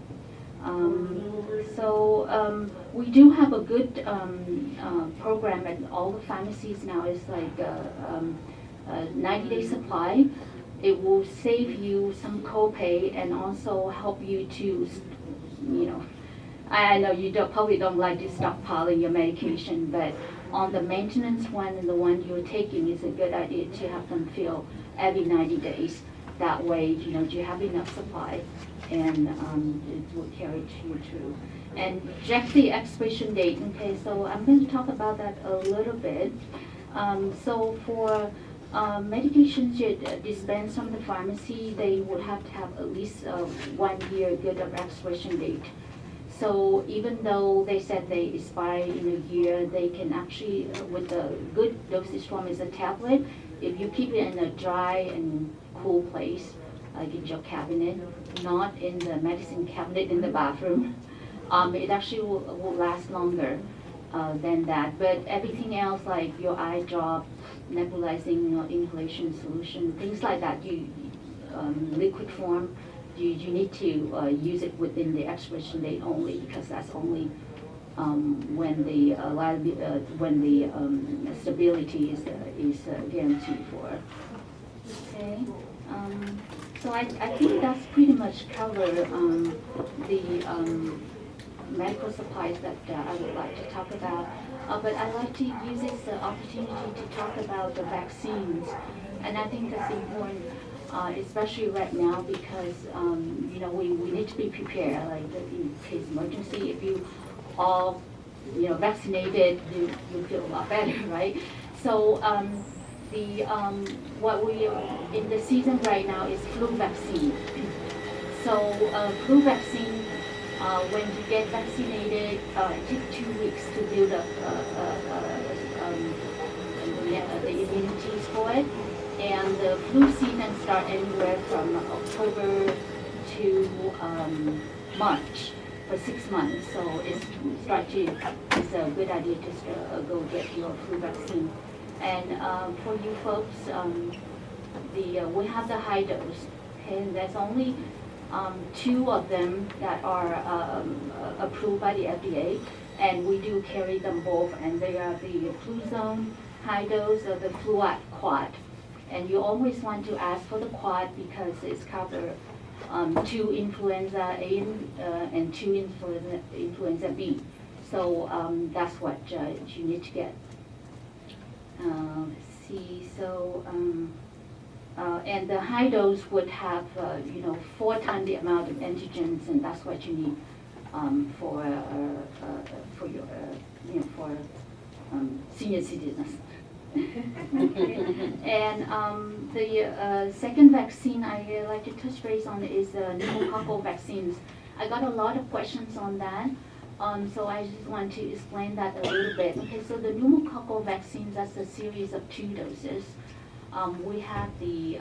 We do have a good program at all the pharmacies now. It's like 90-day supply. It will save you some copay and also help you to, I know you probably don't like to stockpile your medication, but on the maintenance one and the one you're taking, it's a good idea to have them fill every 90 days. That way, you have enough supply, and it will carry you through. And check the expiration date. Okay, so I'm going to talk about that a little bit. So for medications you dispense from the pharmacy, they would have to have at least 1 year good of expiration date. So even though they said they expire in a year, they can actually, with a good dosage form is a tablet, if you keep it in a dry and cool place, like in your cabinet, not in the medicine cabinet in the bathroom, it actually will last longer than that. But everything else, like your eye drop, nebulizing inhalation solution, things like that, liquid form, you need to use it within the expiration date only, because that's only when the stability is guaranteed for. Okay. So I think that's pretty much cover the medical supplies that I would like to talk about. But I'd like to use this opportunity to talk about the vaccines. And I think that's important, especially right now, because we need to be prepared. Like in case emergency, if you all vaccinated, you feel a lot better, right? So what we in the season right now is flu vaccine. So flu vaccine, when you get vaccinated, it takes 2 weeks to build up the immunities for it. And the flu season starts anywhere from October to March for 6 months. So it's a good idea to go get your flu vaccine. And for you folks, we have the high dose, okay, and there's only 2 of them that are approved by the FDA, and we do carry them both, and they are the Fluzone high dose or the Fluad quad. And you always want to ask for the quad because it's covered 2 influenza A and 2 influenza B. So that's what you need to get. Let's see, so, and the high dose would have, 4 times the amount of antigens, and that's what you need for your, for senior citizens. And the second vaccine I like to touch base on is pneumococcal vaccines. I got a lot of questions on that. So I just want to explain that a little bit. Okay, so the pneumococcal vaccines, that's a series of 2 doses. We have the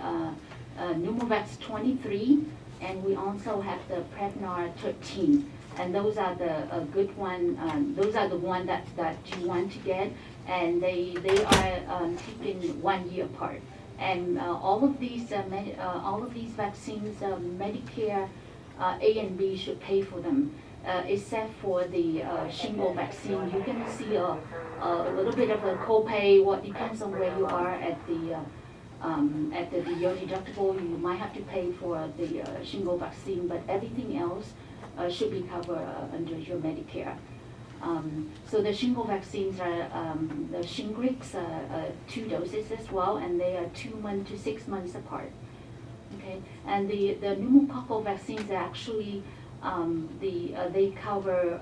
Pneumovax 23, and we also have the Prevnar 13. And those are the good one. Those are the one that you want to get, and they are taken 1 year apart. And all of these vaccines, Medicare A and B should pay for them. Except for the shingle vaccine, you're going to see a little bit of a copay. What depends on where you are at your deductible, you might have to pay for the shingle vaccine, but everything else should be covered under your Medicare. So the shingle vaccines are the Shingrix, 2 doses as well, and they are 2 months to 6 months apart. Okay, and the pneumococcal vaccines are actually they cover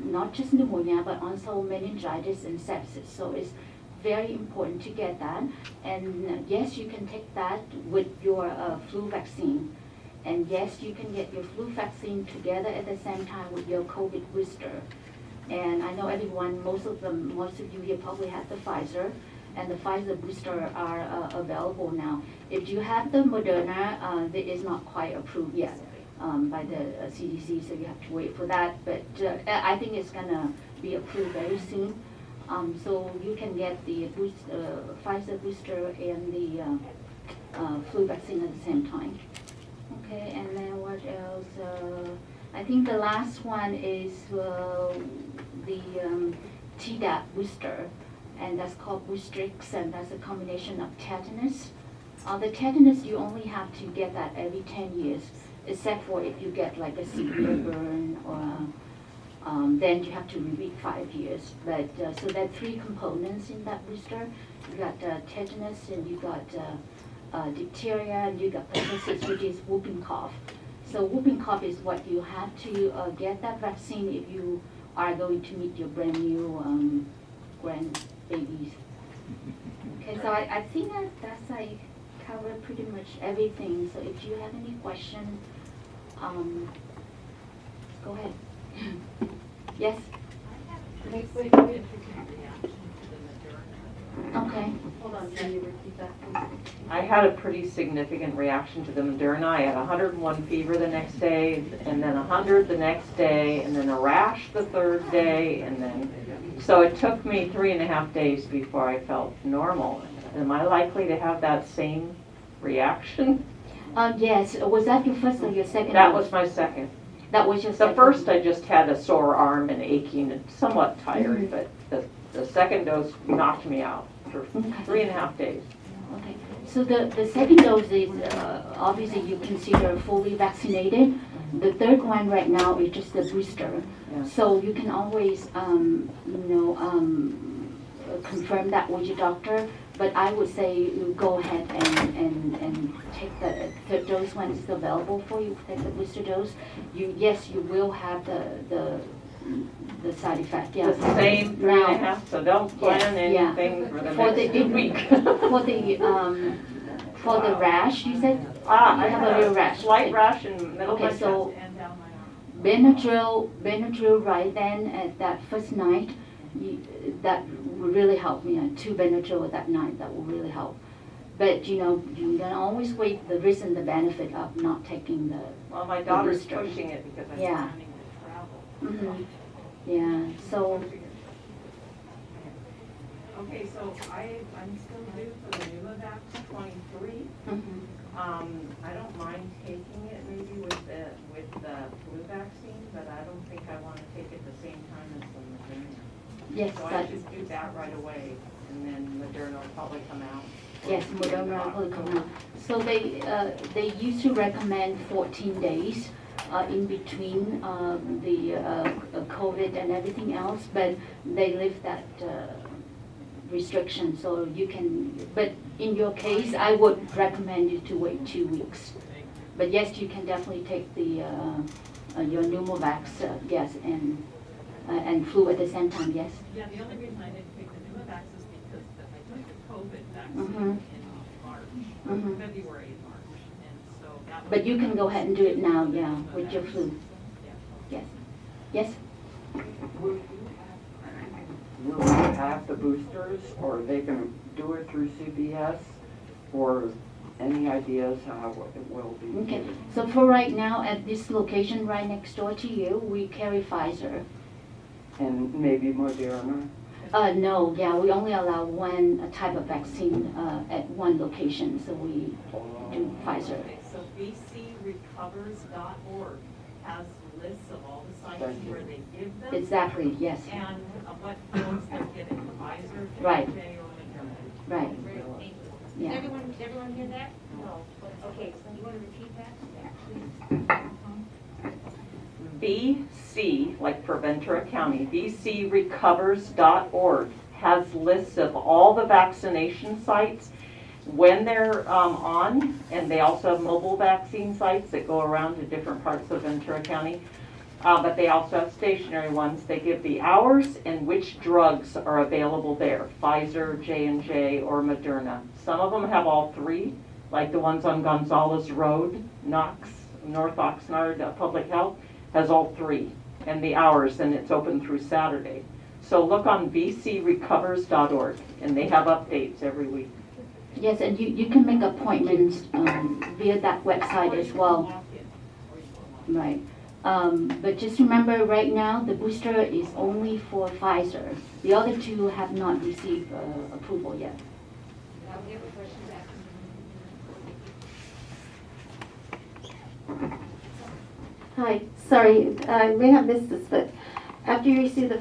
not just pneumonia, but also meningitis and sepsis. So it's very important to get that. And yes, you can take that with your flu vaccine. And yes, you can get your flu vaccine together at the same time with your COVID booster. And I know most of you here probably have the Pfizer, and the Pfizer booster are available now. If you have the Moderna, it is not quite approved yet by the CDC, so you have to wait for that. But I think it's gonna be approved very soon. So you can get the Pfizer booster and the flu vaccine at the same time. Okay, and then what else? I think the last one is the Tdap Booster, and that's called Boostrix, and that's a combination of tetanus. The tetanus, you only have to get that every 10 years, except for if you get like a severe burn, or then you have to repeat 5 years. But so there are 3 components in that booster. You got tetanus, and you got diphtheria, and you got pertussis, which is whooping cough. So whooping cough is what you have to get that vaccine if you are going to meet your brand new grandbabies. Okay, so I think that's I covered pretty much everything. So if you have any question, go ahead. Yes? Okay. Hold on, can you repeat that, please? I had a pretty significant reaction to the Moderna. I had 101 fever the next day, and then 100 the next day, and then a rash the 3rd day, and then, so it took me 3.5 days before I felt normal. Am I likely to have that same reaction? Yes. Was that your first or your second? That was my second. That was your The second? first, I just had a sore arm and aching and somewhat tired, but the second dose knocked me out for 3.5 days. Okay, so the second dose is, obviously you consider fully vaccinated. The third one right now is just the booster. So you can always, confirm that with your doctor. But I would say you go ahead and take the third dose when it's available for you, take the booster dose. Yes, you will have the side effect, yeah. The same 3.5, so don't plan anything for the next week. For the rash, you said? I You have a real rash. Slight rash in the middle of my Okay, chest. so Benadryl right then at that first night, that would really help me. 2 Benadryl that night, that will really help. But you can always weigh the risk and the benefit of not taking the. Well, my daughter's booster. pushing it because I'm Yeah. planning to travel. Mhm. Yeah. So. Okay, so I'm still due for the Pneumovax 23. I don't mind taking it maybe with the flu vaccine, but I don't think I want to take it the same time as the Moderna. Yes. So I just do that right away, and then Moderna will probably come out. Yes, Moderna will come out. So they used to recommend 14 days in between the COVID and everything else, but they lift that restriction, so you can. But in your case, I would recommend you to wait 2 weeks. But yes, you can definitely take the your Pneumovax, yes, and flu at the same time, yes. Yeah, the only reason I didn't take the Pneumovax is because I took the COVID vaccine in March, February and March, and so that was. But you can go ahead and do it now, yeah, with your flu. Yes. Yes? Will we have the boosters, or are they going to do it through CBS, or any ideas how it will be? Okay, so for right now, at this location right next door to you, we carry Pfizer. And maybe Moderna? No, yeah, we only allow one type of vaccine at one location, so we do Pfizer. Okay, so bcrecovers.org has lists of all the sites where they give them. Exactly, yes. And what dose they're giving, Pfizer, Right. J&J, or Moderna. Right. Yeah. Did everyone hear that? No. Okay, so you want to repeat that? BC, like for Ventura County, bcrecovers.org has lists of all the vaccination sites when they're on, and they also have mobile vaccine sites that go around to different parts of Ventura County. But they also have stationary ones. They give the hours and which drugs are available there, Pfizer, J&J, or Moderna. Some of them have all three, like the ones on Gonzales Road, Knox, North Oxnard Public Health, has all three, and the hours, and it's open through Saturday. So look on bcrecovers.org, and they have updates every week. Yes, and you can make appointments via that website as well. Right. But just remember, right now, the booster is only for Pfizer. The other two have not received approval yet. Hi, sorry, I may have missed this, but after you receive the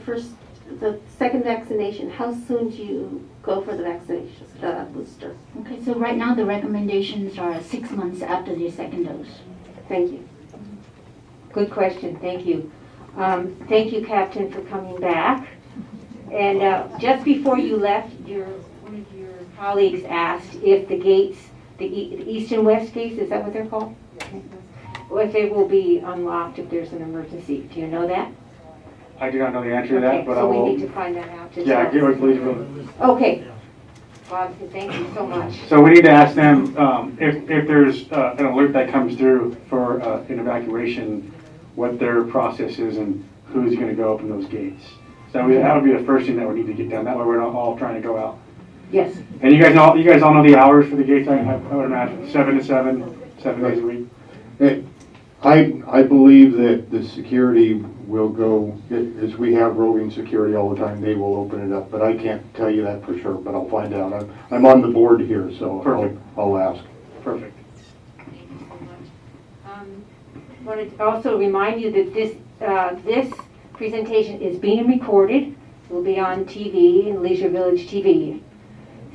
second vaccination, how soon do you go for the vaccination, the booster? Okay, so right now the recommendations are 6 months after the second dose. Thank you. Good question, thank you. Thank you, Captain, for coming back. And just before you left, one of your colleagues asked if the gates, the east and west gates, is that what they're called? If they will be unlocked if there's an emergency. Do you know that? I do not know the answer to that, but I so we will. need to find that out. Yeah, get with police. Okay. Bob, thank you so much. So we need to ask them if there's an alert that comes through for an evacuation, what their process is and who's going to go open those gates. So that would be the first thing that we need to get done. That way we're not all trying to go out. Yes. And you guys all know the hours for the gates. I would imagine 7 to 7, 7 days a week. I believe that the security will go, as we have roving security all the time, they will open it up, but I can't tell you that for sure, but I'll find out. I'm on the board here, so I'll ask. Perfect. I want to also remind you that this presentation is being recorded. It will be on TV and Leisure Village TV.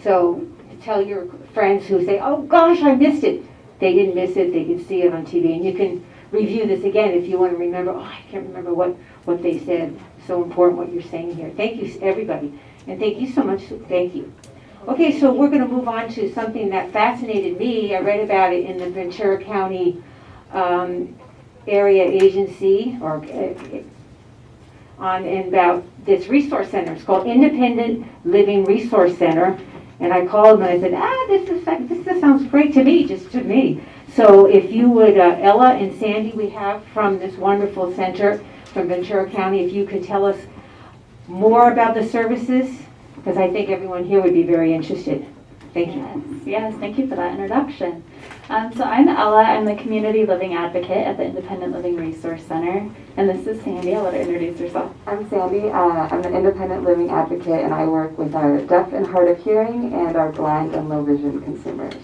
So tell your friends who say, oh gosh, I missed it. They didn't miss it, they can see it on TV, and you can review this again if you want to remember, oh, I can't remember what they said. So important what you're saying here. Thank you, everybody. And thank you so much. Thank you. Okay, so we're going to move on to something that fascinated me. I read about it in the Ventura County Area Agency and about this resource center. It's called Independent Living Resource Center. And I called and I said, this sounds great to me, just to me. So if you would, Ella and Sandy, we have from this wonderful center from Ventura County, if you could tell us more about the services, because I think everyone here would be very interested. Thank you. Yes, thank you for that introduction. So I'm Ella. I'm the Community Living Advocate at the Independent Living Resource Center. And this is Sandy. I'll let her introduce herself. I'm Sandy. I'm the Independent Living Advocate, and I work with our deaf and hard of hearing and our blind and low vision consumers.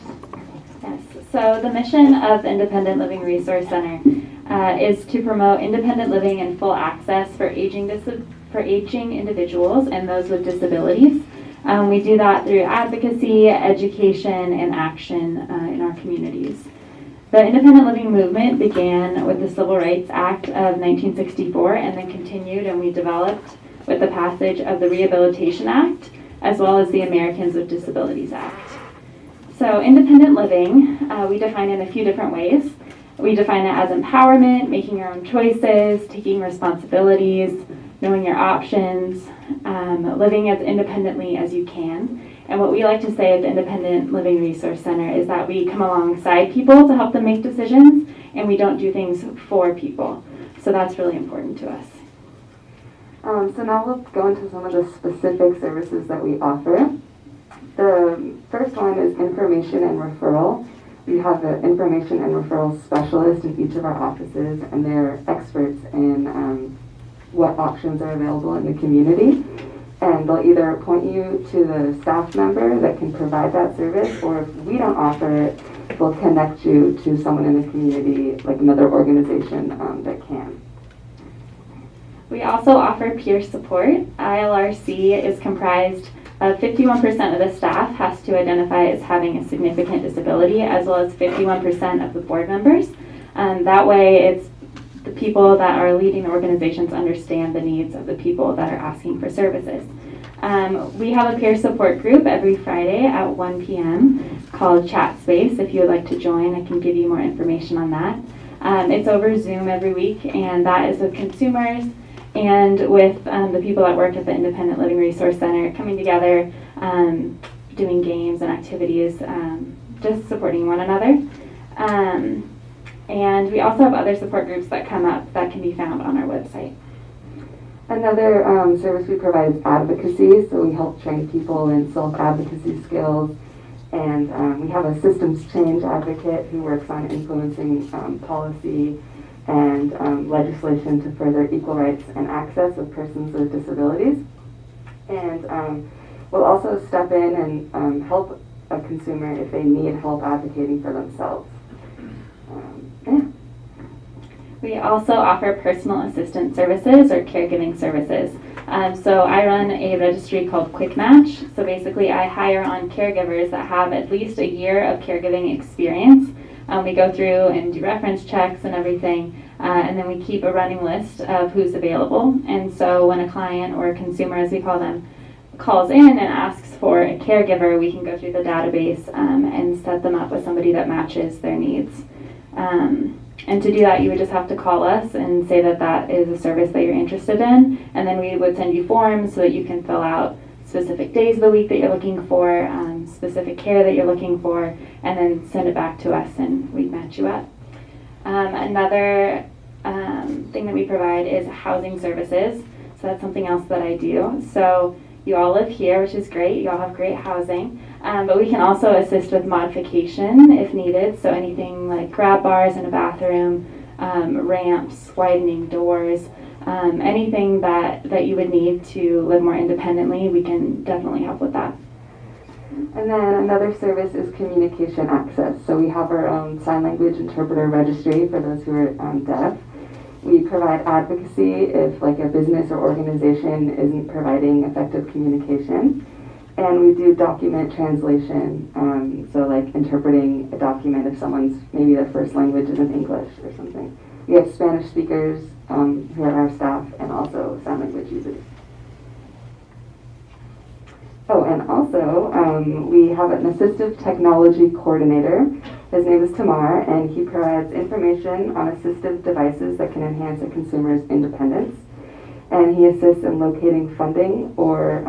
Yes. So the mission of the Independent Living Resource Center is to promote independent living and full access for aging individuals and those with disabilities. We do that through advocacy, education, and action in our communities. The independent living movement began with the Civil Rights Act of 1964 and then continued, and we developed with the passage of the Rehabilitation Act as well as the Americans with Disabilities Act. So independent living, we define it in a few different ways. We define it as empowerment, making your own choices, taking responsibilities, knowing your options, living as independently as you can. And what we like to say at the Independent Living Resource Center is that we come alongside people to help them make decisions, and we don't do things for people. So that's really important to us. So now we'll go into some of the specific services that we offer. The first one is information and referral. We have an information and referral specialist in each of our offices, and they're experts in what options are available in the community. And they'll either point you to the staff member that can provide that service, or if we don't offer it, they'll connect you to someone in the community, like another organization that can. We also offer peer support. ILRC is comprised of 51% of the staff has to identify as having a significant disability, as well as 51% of the board members. That way, it's the people that are leading the organizations understand the needs of the people that are asking for services. We have a peer support group every Friday at 1 p.m. called Chat Space. If you would like to join, I can give you more information on that. It's over Zoom every week, and that is with consumers and with the people that work at the Independent Living Resource Center coming together, doing games and activities, just supporting one another. And we also have other support groups that come up that can be found on our website. Another service we provide is advocacy, so we help train people in self-advocacy skills, and we have a systems change advocate who works on influencing policy and legislation to further equal rights and access of persons with disabilities. And we'll also step in and help a consumer if they need help advocating for themselves. Yeah. We also offer personal assistant services or caregiving services. So I run a registry called Quick Match. So basically I hire on caregivers that have at least a year of caregiving experience. We go through and do reference checks and everything, and then we keep a running list of who's available. And so when a client or a consumer, as we call them, calls in and asks for a caregiver, we can go through the database and set them up with somebody that matches their needs. And to do that, you would just have to call us and say that that is a service that you're interested in, and then we would send you forms so that you can fill out specific days of the week that you're looking for, specific care that you're looking for, and then send it back to us and we'd match you up. Another thing that we provide is housing services. So that's something else that I do. So you all live here, which is great. You all have great housing. But we can also assist with modification if needed. So anything like grab bars in a bathroom, ramps, widening doors, anything that you would need to live more independently, we can definitely help with that. And then another service is communication access. So we have our own sign language interpreter registry for those who are deaf. We provide advocacy if like a business or organization isn't providing effective communication. And we do document translation, so like interpreting a document if someone's, maybe their first language isn't English or something. We have Spanish speakers who are our staff, and also sign language users. Oh, and also we have an assistive technology coordinator. His name is Tamar, and he provides information on assistive devices that can enhance a consumer's independence. And he assists in locating funding or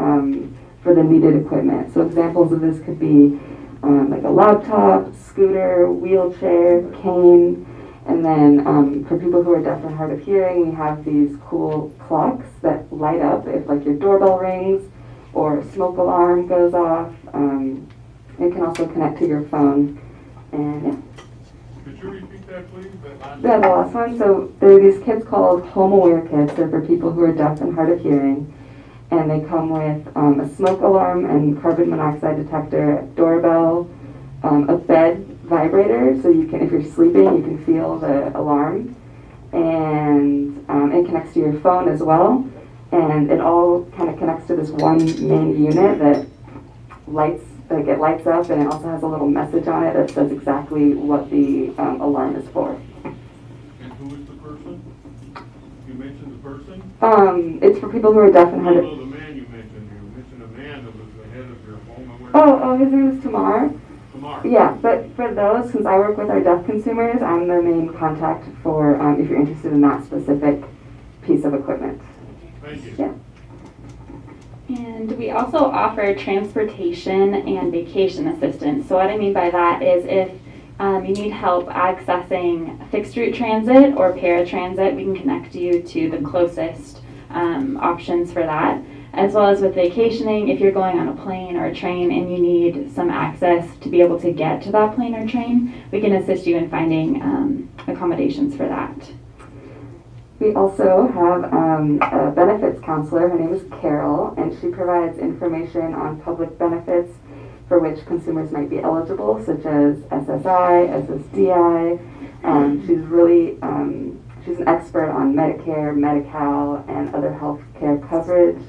for the needed equipment. So examples of this could be like a laptop, scooter, wheelchair, cane. And then for people who are deaf and hard of hearing, we have these cool clocks that light up if like your doorbell rings or a smoke alarm goes off. It can also connect to your phone. And yeah. Could you repeat that, please? Yeah, the last one. So there are these kits called home aware kits. They're for people who are deaf and hard of hearing. And they come with a smoke alarm and carbon monoxide detector, doorbell, a bed vibrator, so you can, if you're sleeping, you can feel the alarm. And it connects to your phone as well. And it all kind of connects to this one main unit that lights up, and it also has a little message on it that says exactly what the alarm is for. And who is the person? You mentioned the person? It's for people who are deaf and hard of No, the man you mentioned. You mentioned a man that was the head of your home aware. Oh, his name is Tamar. Tamar. Yeah, but for those, since I work with our deaf consumers, I'm their main contact for if you're interested in that specific piece of equipment. Thank you. Yeah. And we also offer transportation and vacation assistance. So what I mean by that is if you need help accessing fixed route transit or paratransit, we can connect you to the closest options for that. As well as with vacationing, if you're going on a plane or a train and you need some access to be able to get to that plane or train, we can assist you in finding accommodations for that. We also have a benefits counselor. Her name is Carol, and she provides information on public benefits for which consumers might be eligible, such as SSI, SSDI. She's an expert on Medicare, Medi-Cal, and other health care coverage,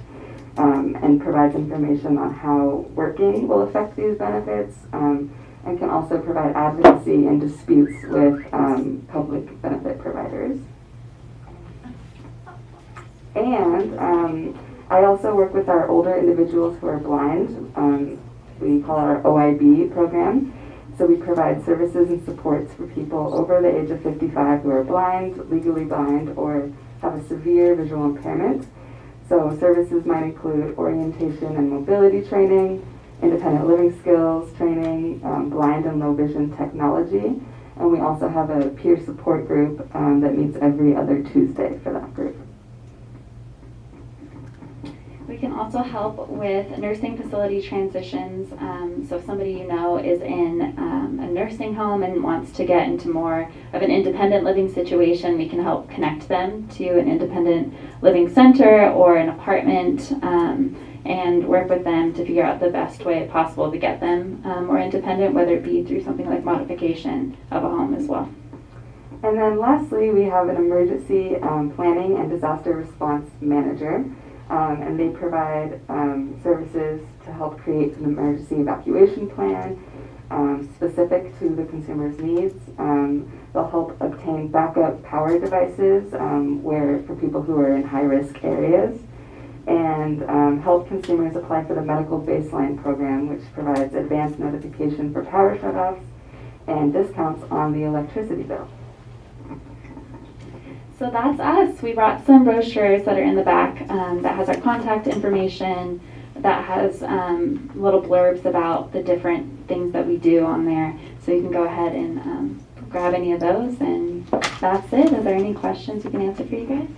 and provides information on how working will affect these benefits, and can also provide advocacy in disputes with public benefit providers. And I also work with our older individuals who are blind. We call it our Oib Program. So we provide services and supports for people over the age of 55 who are blind, legally blind, or have a severe visual impairment. So services might include orientation and mobility training, independent living skills training, blind and low vision technology. And we also have a peer support group that meets every other Tuesday for that group. We can also help with nursing facility transitions. So if somebody you know is in a nursing home and wants to get into more of an independent living situation, we can help connect them to an independent living center or an apartment, and work with them to figure out the best way possible to get them more independent, whether it be through something like modification of a home as well. And then lastly, we have an emergency planning and disaster response manager. And they provide services to help create an emergency evacuation plan specific to the consumer's needs. They'll help obtain backup power devices for people who are in high-risk areas, and help consumers apply for the Medical Baseline Program, which provides advanced notification for power shutoffs and discounts on the electricity bill. So that's us. We brought some brochures that are in the back that has our contact information, that has little blurbs about the different things that we do on there. So you can go ahead and grab any of those, and that's it. Are there any questions we can answer for you guys?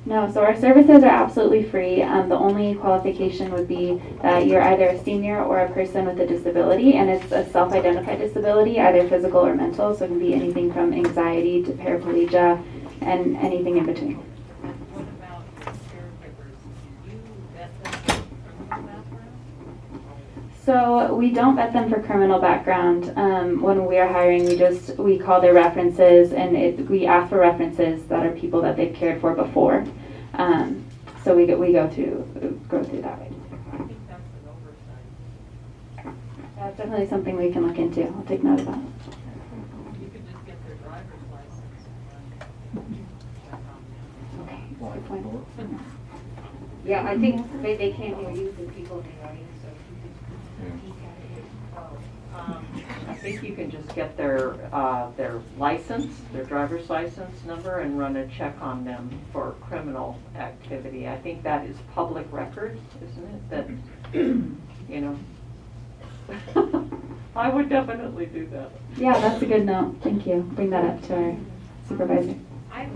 No, so our services are absolutely free. The only qualification would be that you're either a senior or a person with a disability, and it's a self-identified disability, either physical or mental, so it can be anything from anxiety to paraplegia and anything in between. What about caregivers? Do you vet them for criminal background? So we don't vet them for criminal background. When we are hiring, we call their references, and we ask for references that are people that they've cared for before. So we go through that way. That's definitely something we can look into. I'll take note of that. You could just get their driver's license. Okay, good point. Yeah, I think they can't hear you, the people in the audience, so. I think you can just get their license, their driver's license number, and run a check on them for criminal activity. I think that is public record, isn't it? That, you know. I would definitely do that. Yeah, that's a good note. Thank you. Bring that up to our supervisor. I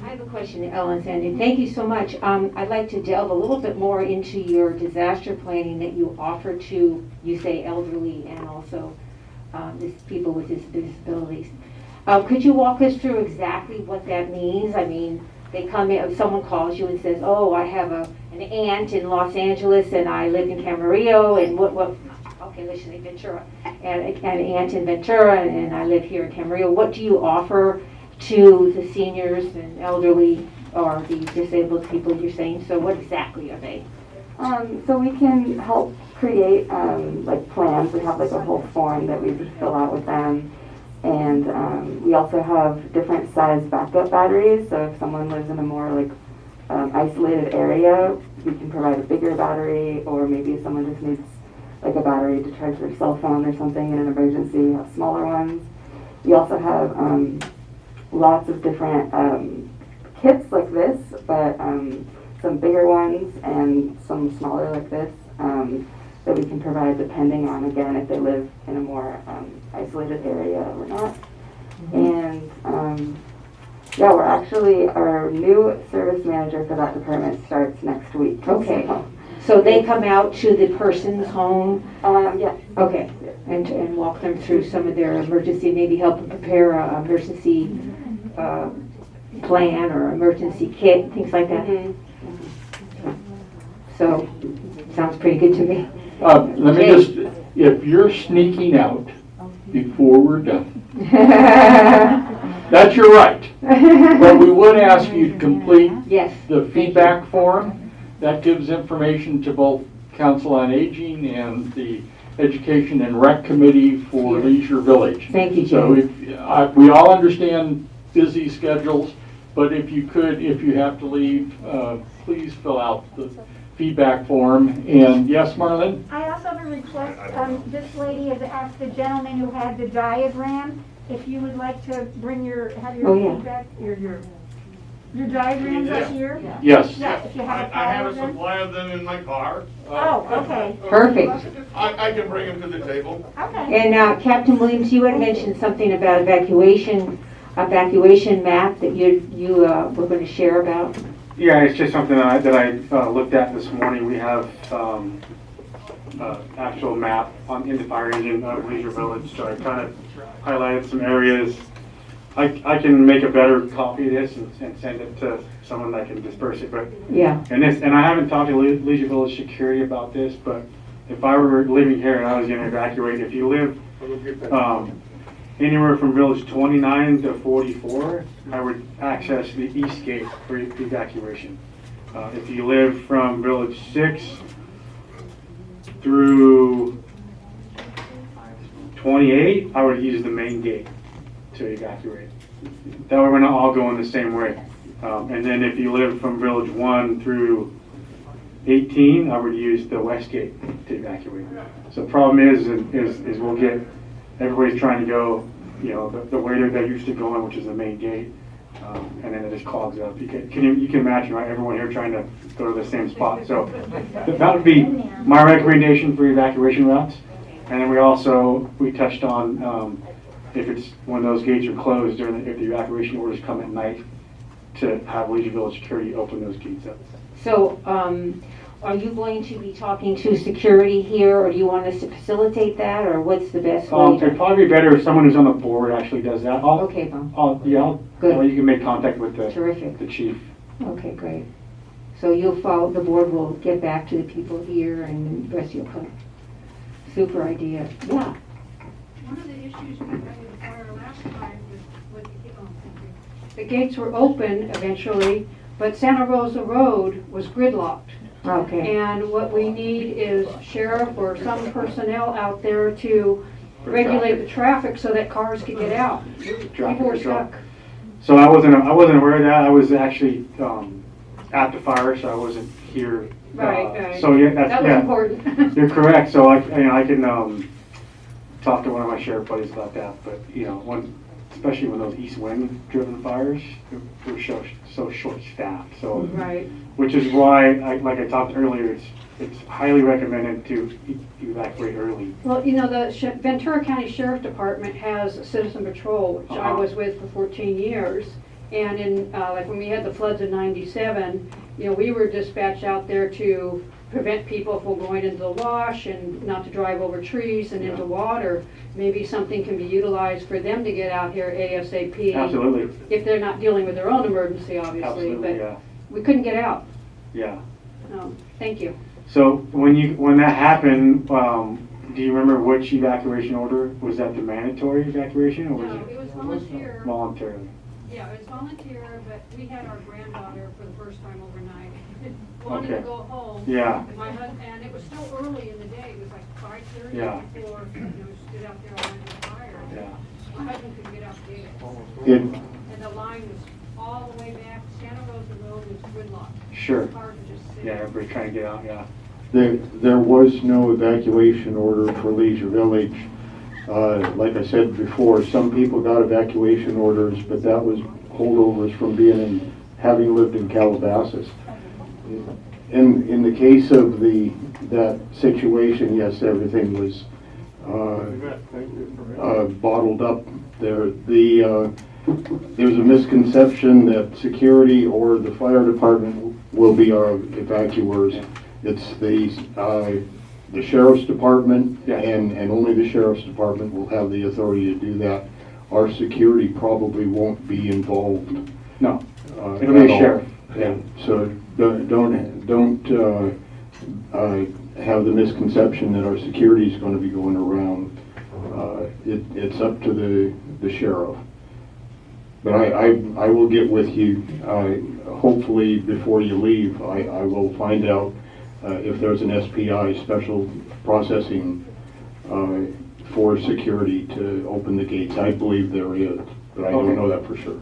have a question, Ellen Sandy. Thank you so much. I'd like to delve a little bit more into your disaster planning that you offer to, you say, elderly and also people with disabilities. Could you walk us through exactly what that means? I mean, they come in, someone calls you and says, oh, I have an aunt in Los Angeles and I live in Camarillo, and okay, let's say Ventura, and an aunt in Ventura, and I live here in Camarillo. What do you offer to the seniors and elderly or the disabled people you're saying? So what exactly are they? So we can help create like plans. We have like a whole form that we fill out with them, and we also have different size backup batteries. So if someone lives in a more like isolated area, we can provide a bigger battery, or maybe if someone just needs like a battery to charge their cell phone or something in an emergency, we have smaller ones. We also have lots of different kits like this, but some bigger ones and some smaller like this that we can provide depending on, again, if they live in a more isolated area or not. And yeah, our new service manager for that department starts next week. Okay. So they come out to the person's home? Yeah. Okay. And walk them through some of their emergency, maybe help them prepare an emergency plan or emergency kit, things like that. So, sounds pretty good to me. Let me just, if you're sneaking out before we're done, that's your right. But we would ask you to complete the feedback form. That gives information to both Council on Aging and the Education and Rec Committee for Leisure Village. Thank you, So Jim. we all understand busy schedules, but if you have to leave, please fill out the feedback form. And yes, Marlene? I also have a request. This lady has asked the gentleman who had the diagram if you would like to bring have your feedback, your diagrams up here. Yes. Yeah, if you have I have a supply of them in my car. Oh, okay. Perfect. I can bring them to the table. Okay. And Captain Williams, you had mentioned something about evacuation map that you were going to share about. Yeah, it's just something that I looked at this morning. We have actual map in the fire engine of Leisure Village, so I kind of highlighted some areas. I can make a better copy of this and send it to someone that can disperse it. But yeah, and I haven't talked to Leisure Village Security about this, but if I were living here and I was going to evacuate, if you live anywhere from Village 29 to 44, I would access the east gate for evacuation. If you live from Village 6 through 28, I would use the main gate to evacuate. That way we're not all going the same way. And then if you live from Village 1 through 18, I would use the west gate to evacuate. So the problem is we'll get, everybody's trying to go, the way they're used to going, which is the main gate, and then it just clogs up. You can imagine, right? Everyone here trying to go to the same spot. So that would be my recommendation for evacuation routes. And then we touched on if it's when those gates are closed if the evacuation orders come at night, to have Leisure Village Security open those gates up. So, are you going to be talking to security here, or do you want us to facilitate that, or what's the best way? It'd probably be better if someone who's on the board actually does that. Okay, Bob. Good. You can make contact with the chief. Okay, great. So the board will get back to the people here, and the rest you'll come. Super idea. Yeah. One of the issues we had with the fire last time was the gates were open eventually, but Santa Rosa Road was gridlocked. Okay. And what we need is sheriff or some personnel out there to regulate the traffic so that cars can get out. People are stuck. So I wasn't aware of that. I was actually at the fire, so I wasn't here. Right. So yeah, that was important. You're correct. So I can talk to one of my sheriff buddies about that. But especially when those east wind driven fires, we're so short staffed. So right. Which is why, like I talked earlier, it's highly recommended to evacuate early. Well, the Ventura County Sheriff Department has Citizen Patrol, which I was with for 14 years. And in like when we had the floods in '97, we were dispatched out there to prevent people from going into the wash and not to drive over trees and into water. Maybe something can be utilized for them to get out here ASAP. Absolutely. If they're not dealing with their own emergency, obviously. Absolutely, but we couldn't get out. Yeah. Thank you. So when that happened, do you remember which evacuation order? Was that the mandatory evacuation, or was No, it was volunteer. Voluntarily? Yeah, it was volunteer, but we had our granddaughter for the first time overnight. Wanted to go home. Yeah. And it was still early in the day. It was like 5:30 Yeah. before stood out there on the fire. Yeah. My husband couldn't get out the gate. And the line was all the way back. Santa Rosa Road was gridlocked. Sure. Cars were just sitting. Yeah, everybody's trying to get out. Yeah. There was no evacuation order for Leisure Village. Like I said before, some people got evacuation orders, but that was holdovers from having lived in Calabasas. In the case of that situation, yes, everything was bottled up there. There's a misconception that security or the fire department will be our evacuers. It's the sheriff's department, and only the sheriff's department will have the authority to do that. Our security probably won't be involved. No, it'll be a sheriff. Yeah. So don't have the misconception that our security is going to be going around. It's up to the sheriff. But I will get with you. Hopefully before you leave, I will find out if there's an SPI, special processing, for security to open the gates. I believe there is, but I don't know that for sure.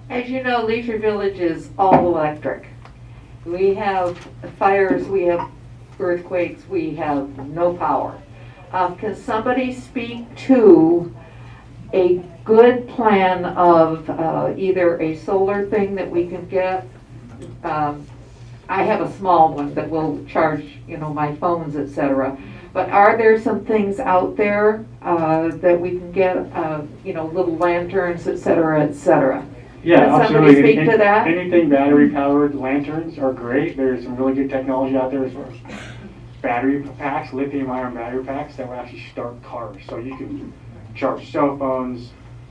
As you know, Leisure Village is all electric. We have fires, we have earthquakes, we have no power. Can somebody speak to a good plan of either a solar thing that we can get? I have a small one that will charge, my phones, etc. But are there some things out there that we can get, little lanterns, etc., etc.? Yeah, Can absolutely. somebody speak to that? Anything battery-powered lanterns are great. There's some really good technology out there as far as battery packs, lithium-ion battery packs that will actually start cars. So you can charge cell phones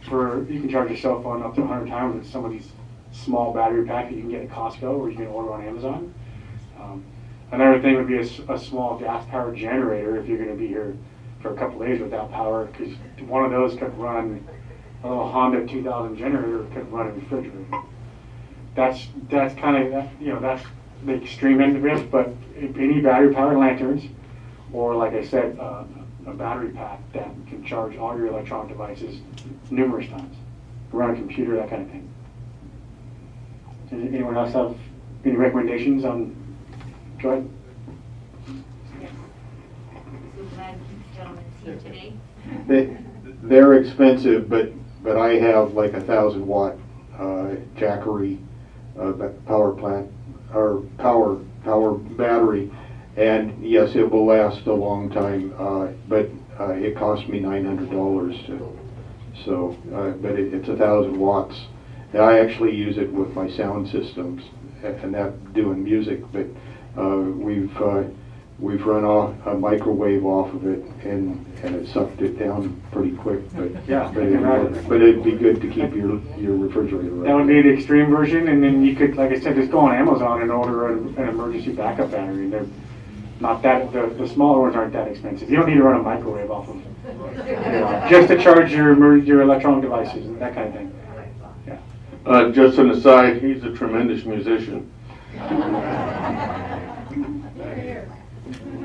you can charge your cell phone up to 100 times with some of these small battery packs that you can get at Costco or you can order on Amazon. Another thing would be a small gas-powered generator if you're going to be here for a couple days without power, because one of those could run a little Honda 2000 generator could run a refrigerator. That's kind of that's the extreme end of it. But any battery-powered lanterns, or like I said, a battery pack that can charge all your electronic devices numerous times, run a computer, that kind of thing. Does anyone else have any recommendations on? Go ahead. Yes. So glad these gentlemen here today. They're expensive, but I have like 1,000-watt Jackery power plant or power battery, and yes, it will last a long time. But it cost me $900 but it's 1,000 watts. And I actually use it with my sound systems and that doing music, but we've run a microwave off of it and it sucked it down pretty quick. But yeah, but it'd be good to keep your refrigerator running. That would be the extreme version, and then you could, like I said, just go on Amazon and order an emergency backup battery. They're not that the smaller ones aren't that expensive. You don't need to run a microwave off of Just to charge your electronic devices and that kind of thing. Just an aside, he's a tremendous musician.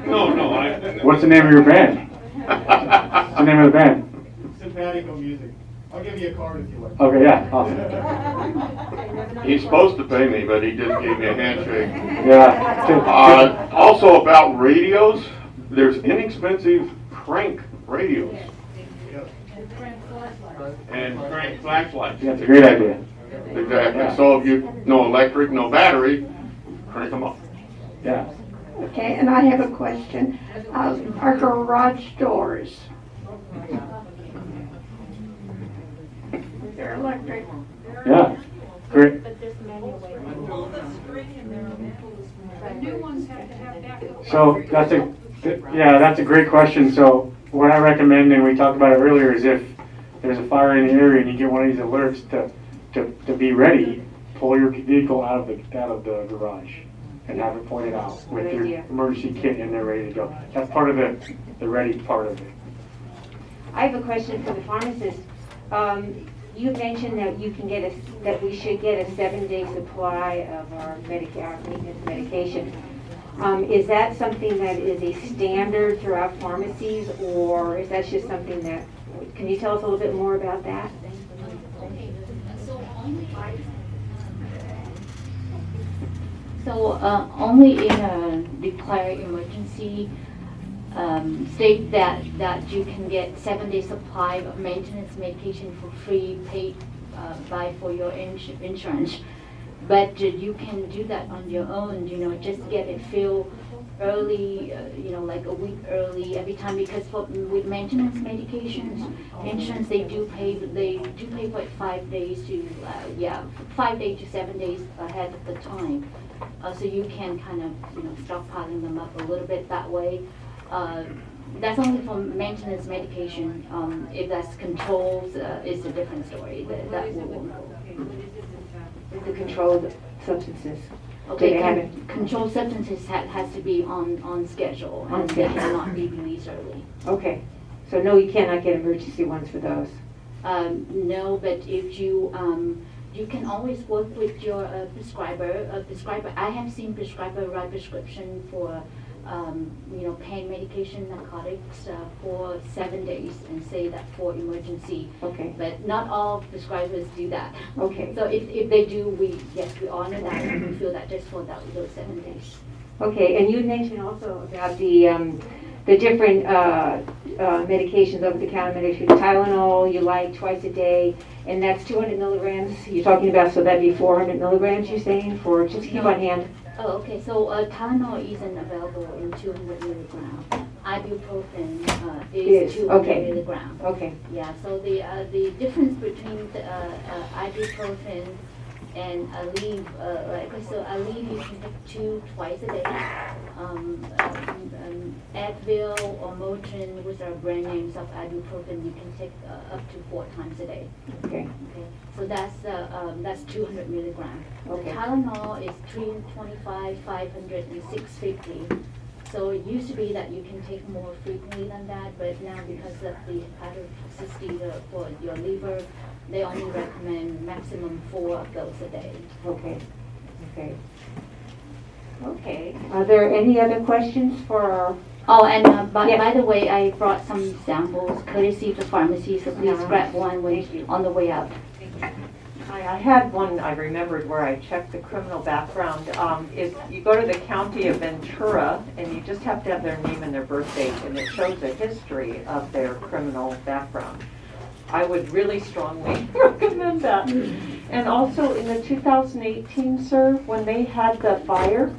No, What's the name of your band? What's the name of the band? Simpatico music. I'll give you a card if you like. Okay, yeah, awesome. He's supposed to pay me, but he just gave me a handshake. Yeah. Also about radios, there's inexpensive crank radios. And crank flashlights. Yeah, it's a great idea. Exactly. So if you, no electric, no battery, crank them up. Yeah. Okay, and I have a question. Our garage doors, they're electric. Yeah, great. New ones have to have backup. So that's a great question. So what I recommend, and we talked about it earlier, is if there's a fire in the area and you get one of these alerts to be ready, pull your vehicle out of the garage and have it pointed out with your emergency kit and they're ready to go. That's part of the ready part of it. I have a question for the pharmacist. You mentioned that that we should get a 7-day supply of our maintenance medication. Is that something that is a standard throughout pharmacies, or is that just something that, can you tell us a little bit more about that? So only in a declared emergency state that you can get 7-day supply of maintenance medication for free, paid by for your insurance. But you can do that on your own, just get it filled early, like a week early every time, because with maintenance medications, insurance, they do pay for 5 days to 5 days to 7 days ahead of the time. So you can kind of stockpiling them up a little bit that way. That's only for maintenance medication. If that's controls, it's a different story. That will The controlled substances. Okay, controlled substances has to be on schedule, and they cannot be released early. Okay, so no, you cannot get emergency ones for those. No, but if you can always work with your prescriber. I have seen prescriber write prescription for pain medication, narcotics for 7 days, and say that for emergency. Okay. But not all prescribers do that. Okay. So if they do, we honor that, and we feel that just for those 7 days. Okay, and you mentioned also about the different medications, over-the-counter medication, Tylenol, you like twice a day, and that's 200 milligrams. You're talking about, so that'd be 400 milligrams. You're saying for just keep on hand. Oh, okay. So Tylenol isn't available in 200 milligrams. Ibuprofen is 200 milligrams. Okay. Yeah. So the difference between the, ibuprofen and Aleve, so Aleve you can take 2 twice a day. Advil or Motrin, which are brand names of ibuprofen, you can take up to 4 times a day. Okay. Okay. So that's 200 milligrams. Okay. The Tylenol is 325, 500, and 650. So it used to be that you can take more frequently than that, but now because of the hepatotoxicity for your liver, they only recommend maximum 4 of those a day. Okay. Okay. Okay. Are there any other questions for? Oh, and by the way, I brought some samples courtesy of the pharmacy, so please grab one on the way out. I had one, I remembered, where I checked the criminal background. If you go to the county of Ventura, and you just have to have their name and their birth date, and it shows a history of their criminal background. I would really strongly recommend that. And also in the 2018, sir, when they had the fire,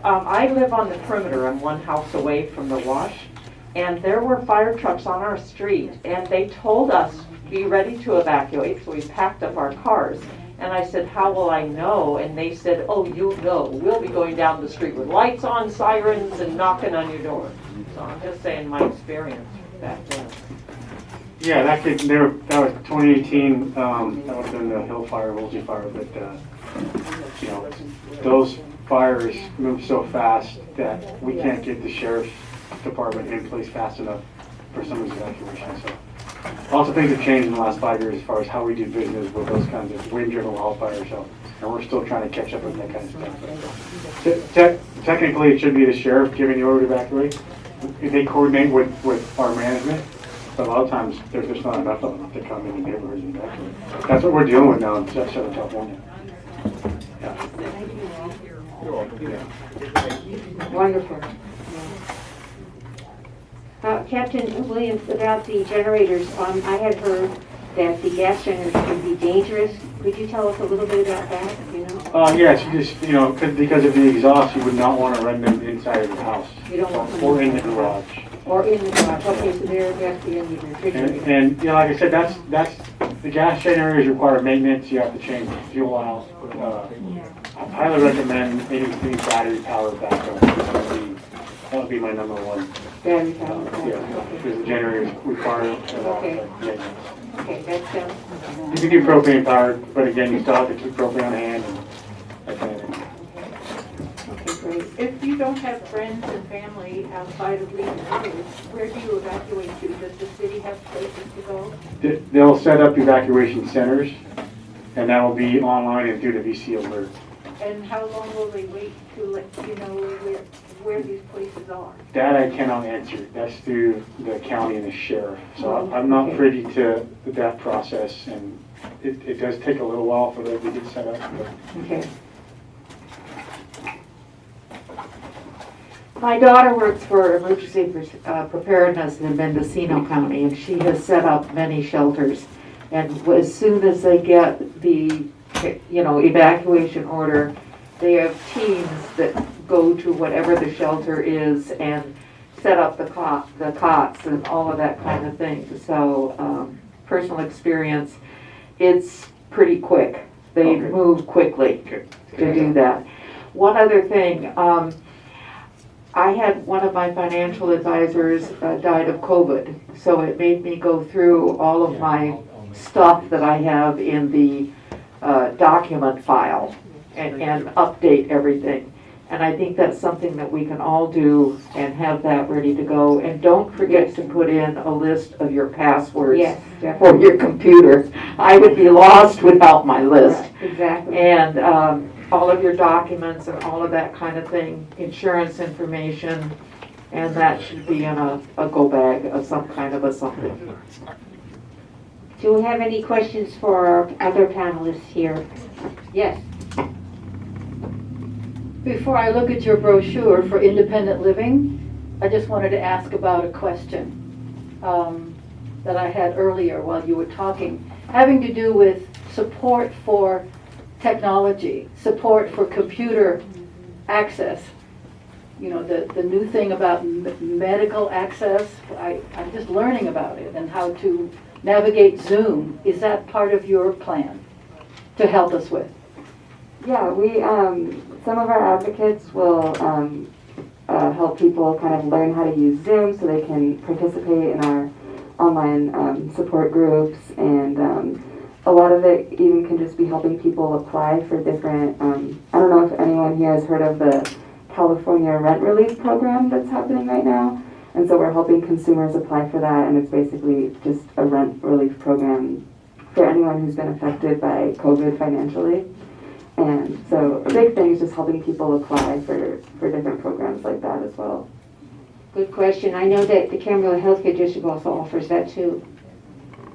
I live on the perimeter. I'm one house away from the wash. And there were fire trucks on our street, and they told us, be ready to evacuate, so we packed up our cars. And I said, how will I know? And they said, oh, you'll know. We'll be going down the street with lights on, sirens, and knocking on your door. So I'm just saying my experience back then. Yeah, that was 2018, that would have been the Hill Fire, Woolsey Fire, but, those fires move so fast that we can't get the sheriff's department in place fast enough for some of these evacuations. So lots of things have changed in the last 5 years as far as how we do business with those kinds of wind-driven wildfires. So, and we're still trying to catch up with that kind of stuff. But technically, it should be the sheriff giving the order to evacuate. They coordinate with our management, but a lot of times there's just not enough of them to come in the neighborhoods and evacuate. That's what we're dealing with now in Southern California. Wonderful. Captain Williams, about the generators, I had heard that the gas generators can be dangerous. Could you tell us a little bit about that, you know? Yes, you just, because of the exhaust, you would not want to run them inside of your house. You don't want them or in the garage. Or in the garage. Okay, so they're gas to be in the refrigerator. And like I said, that's the gas generators require maintenance. You have to change the fuel out. I highly recommend any battery powered backup. That would be my number one. Battery powered. Yeah, because the generators require maintenance. Okay, that's You can do propane powered, but again, you still have to keep propane on hand and that kind of thing. okay, great. If you don't have friends and family outside of Lee Village, where do you evacuate to? Does the city have places to go? They'll set up evacuation centers, and that will be online and through the VC alert. And how long will they wait to let you know where these places are? That I cannot answer. That's through the county and the sheriff. So I'm not privy to that process, and it does take a little while for those to get set up. Okay. My daughter works for Emergency Preparedness in Mendocino County, and she has set up many shelters. And as soon as they get the, evacuation order, they have teams that go to whatever the shelter is and set up the cots and all of that kind of thing. So, personal experience, it's pretty quick. They move quickly to do that. One other thing, I had one of my financial advisors died of COVID, so it made me go through all of my stuff that I have in the document file and update everything. And I think that's something that we can all do and have that ready to go. And don't forget to put in a list of your passwords for your computer. I would be lost without my list. Exactly. And all of your documents and all of that kind of thing, insurance information, and that should be in a go bag of some kind of a something. Do we have any questions for our other panelists here? Yes. Before I look at your brochure for independent living, I just wanted to ask about a question that I had earlier while you were talking, having to do with support for technology, support for computer access. You know, the new thing about medical access, I'm just learning about it and how to navigate Zoom. Is that part of your plan to help us with? Yeah, we some of our advocates will help people kind of learn how to use Zoom so they can participate in our online support groups, and a lot of it even can just be helping people apply for different, I don't know if anyone here has heard of the California rent relief program that's happening right now, and so we're helping consumers apply for that, and it's basically just a rent relief program for anyone who's been affected by COVID financially. And so a big thing is just helping people apply for different programs like that as well. Good question. I know that the Camarillo Healthcare District also offers that too.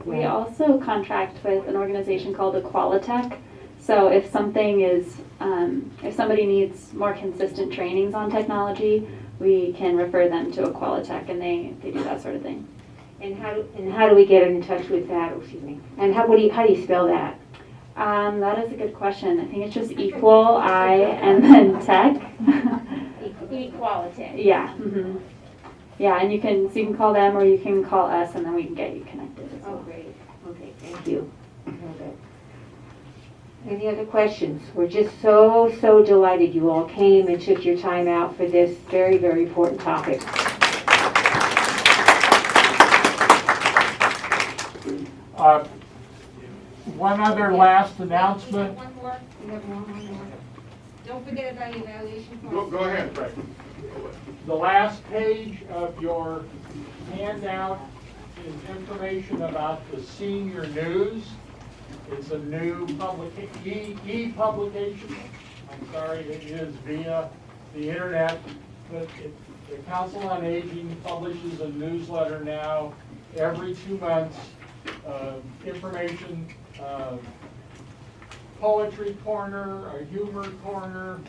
We also contract with an organization called Equalitech. So if something is, if somebody needs more consistent trainings on technology, we can refer them to Equalitech, and they do that sort of thing. And how do we get in touch with that? Oh, excuse me. And how do you spell that? That is a good question. I think it's just equal I and then tech. Equality. Yeah. Mm-hmm. Yeah, and you can call them or you can call us, and then we can get you connected as well. Oh, great. Okay, thank you. Okay. Any other questions? We're just so delighted you all came and took your time out for this very, very important topic. One other last announcement. Don't forget about your evaluation form. Go ahead, Frank. The last page of your handout is information about the senior news. It's a new e-publication. I'm sorry, it is via the internet, but the Council on Aging publishes a newsletter now every 2 months. Information, poetry corner, a humor corner.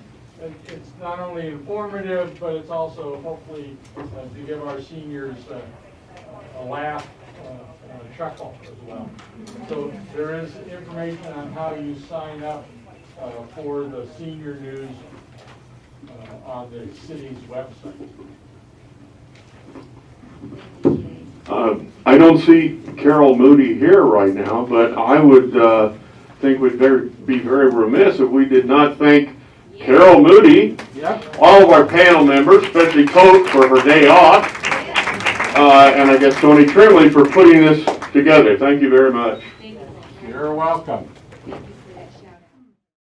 It's not only informative, but it's also hopefully to give our seniors a laugh and a chuckle as well. So there is information on how you sign up for the senior news on the city's website. I don't see Carol Moody here right now, but I would think we'd be very remiss if we did not thank Carol Moody, all of our panel members, especially Coach for her day off, and I guess Tony Trimley for putting this together. Thank you very much. You're welcome. Thank you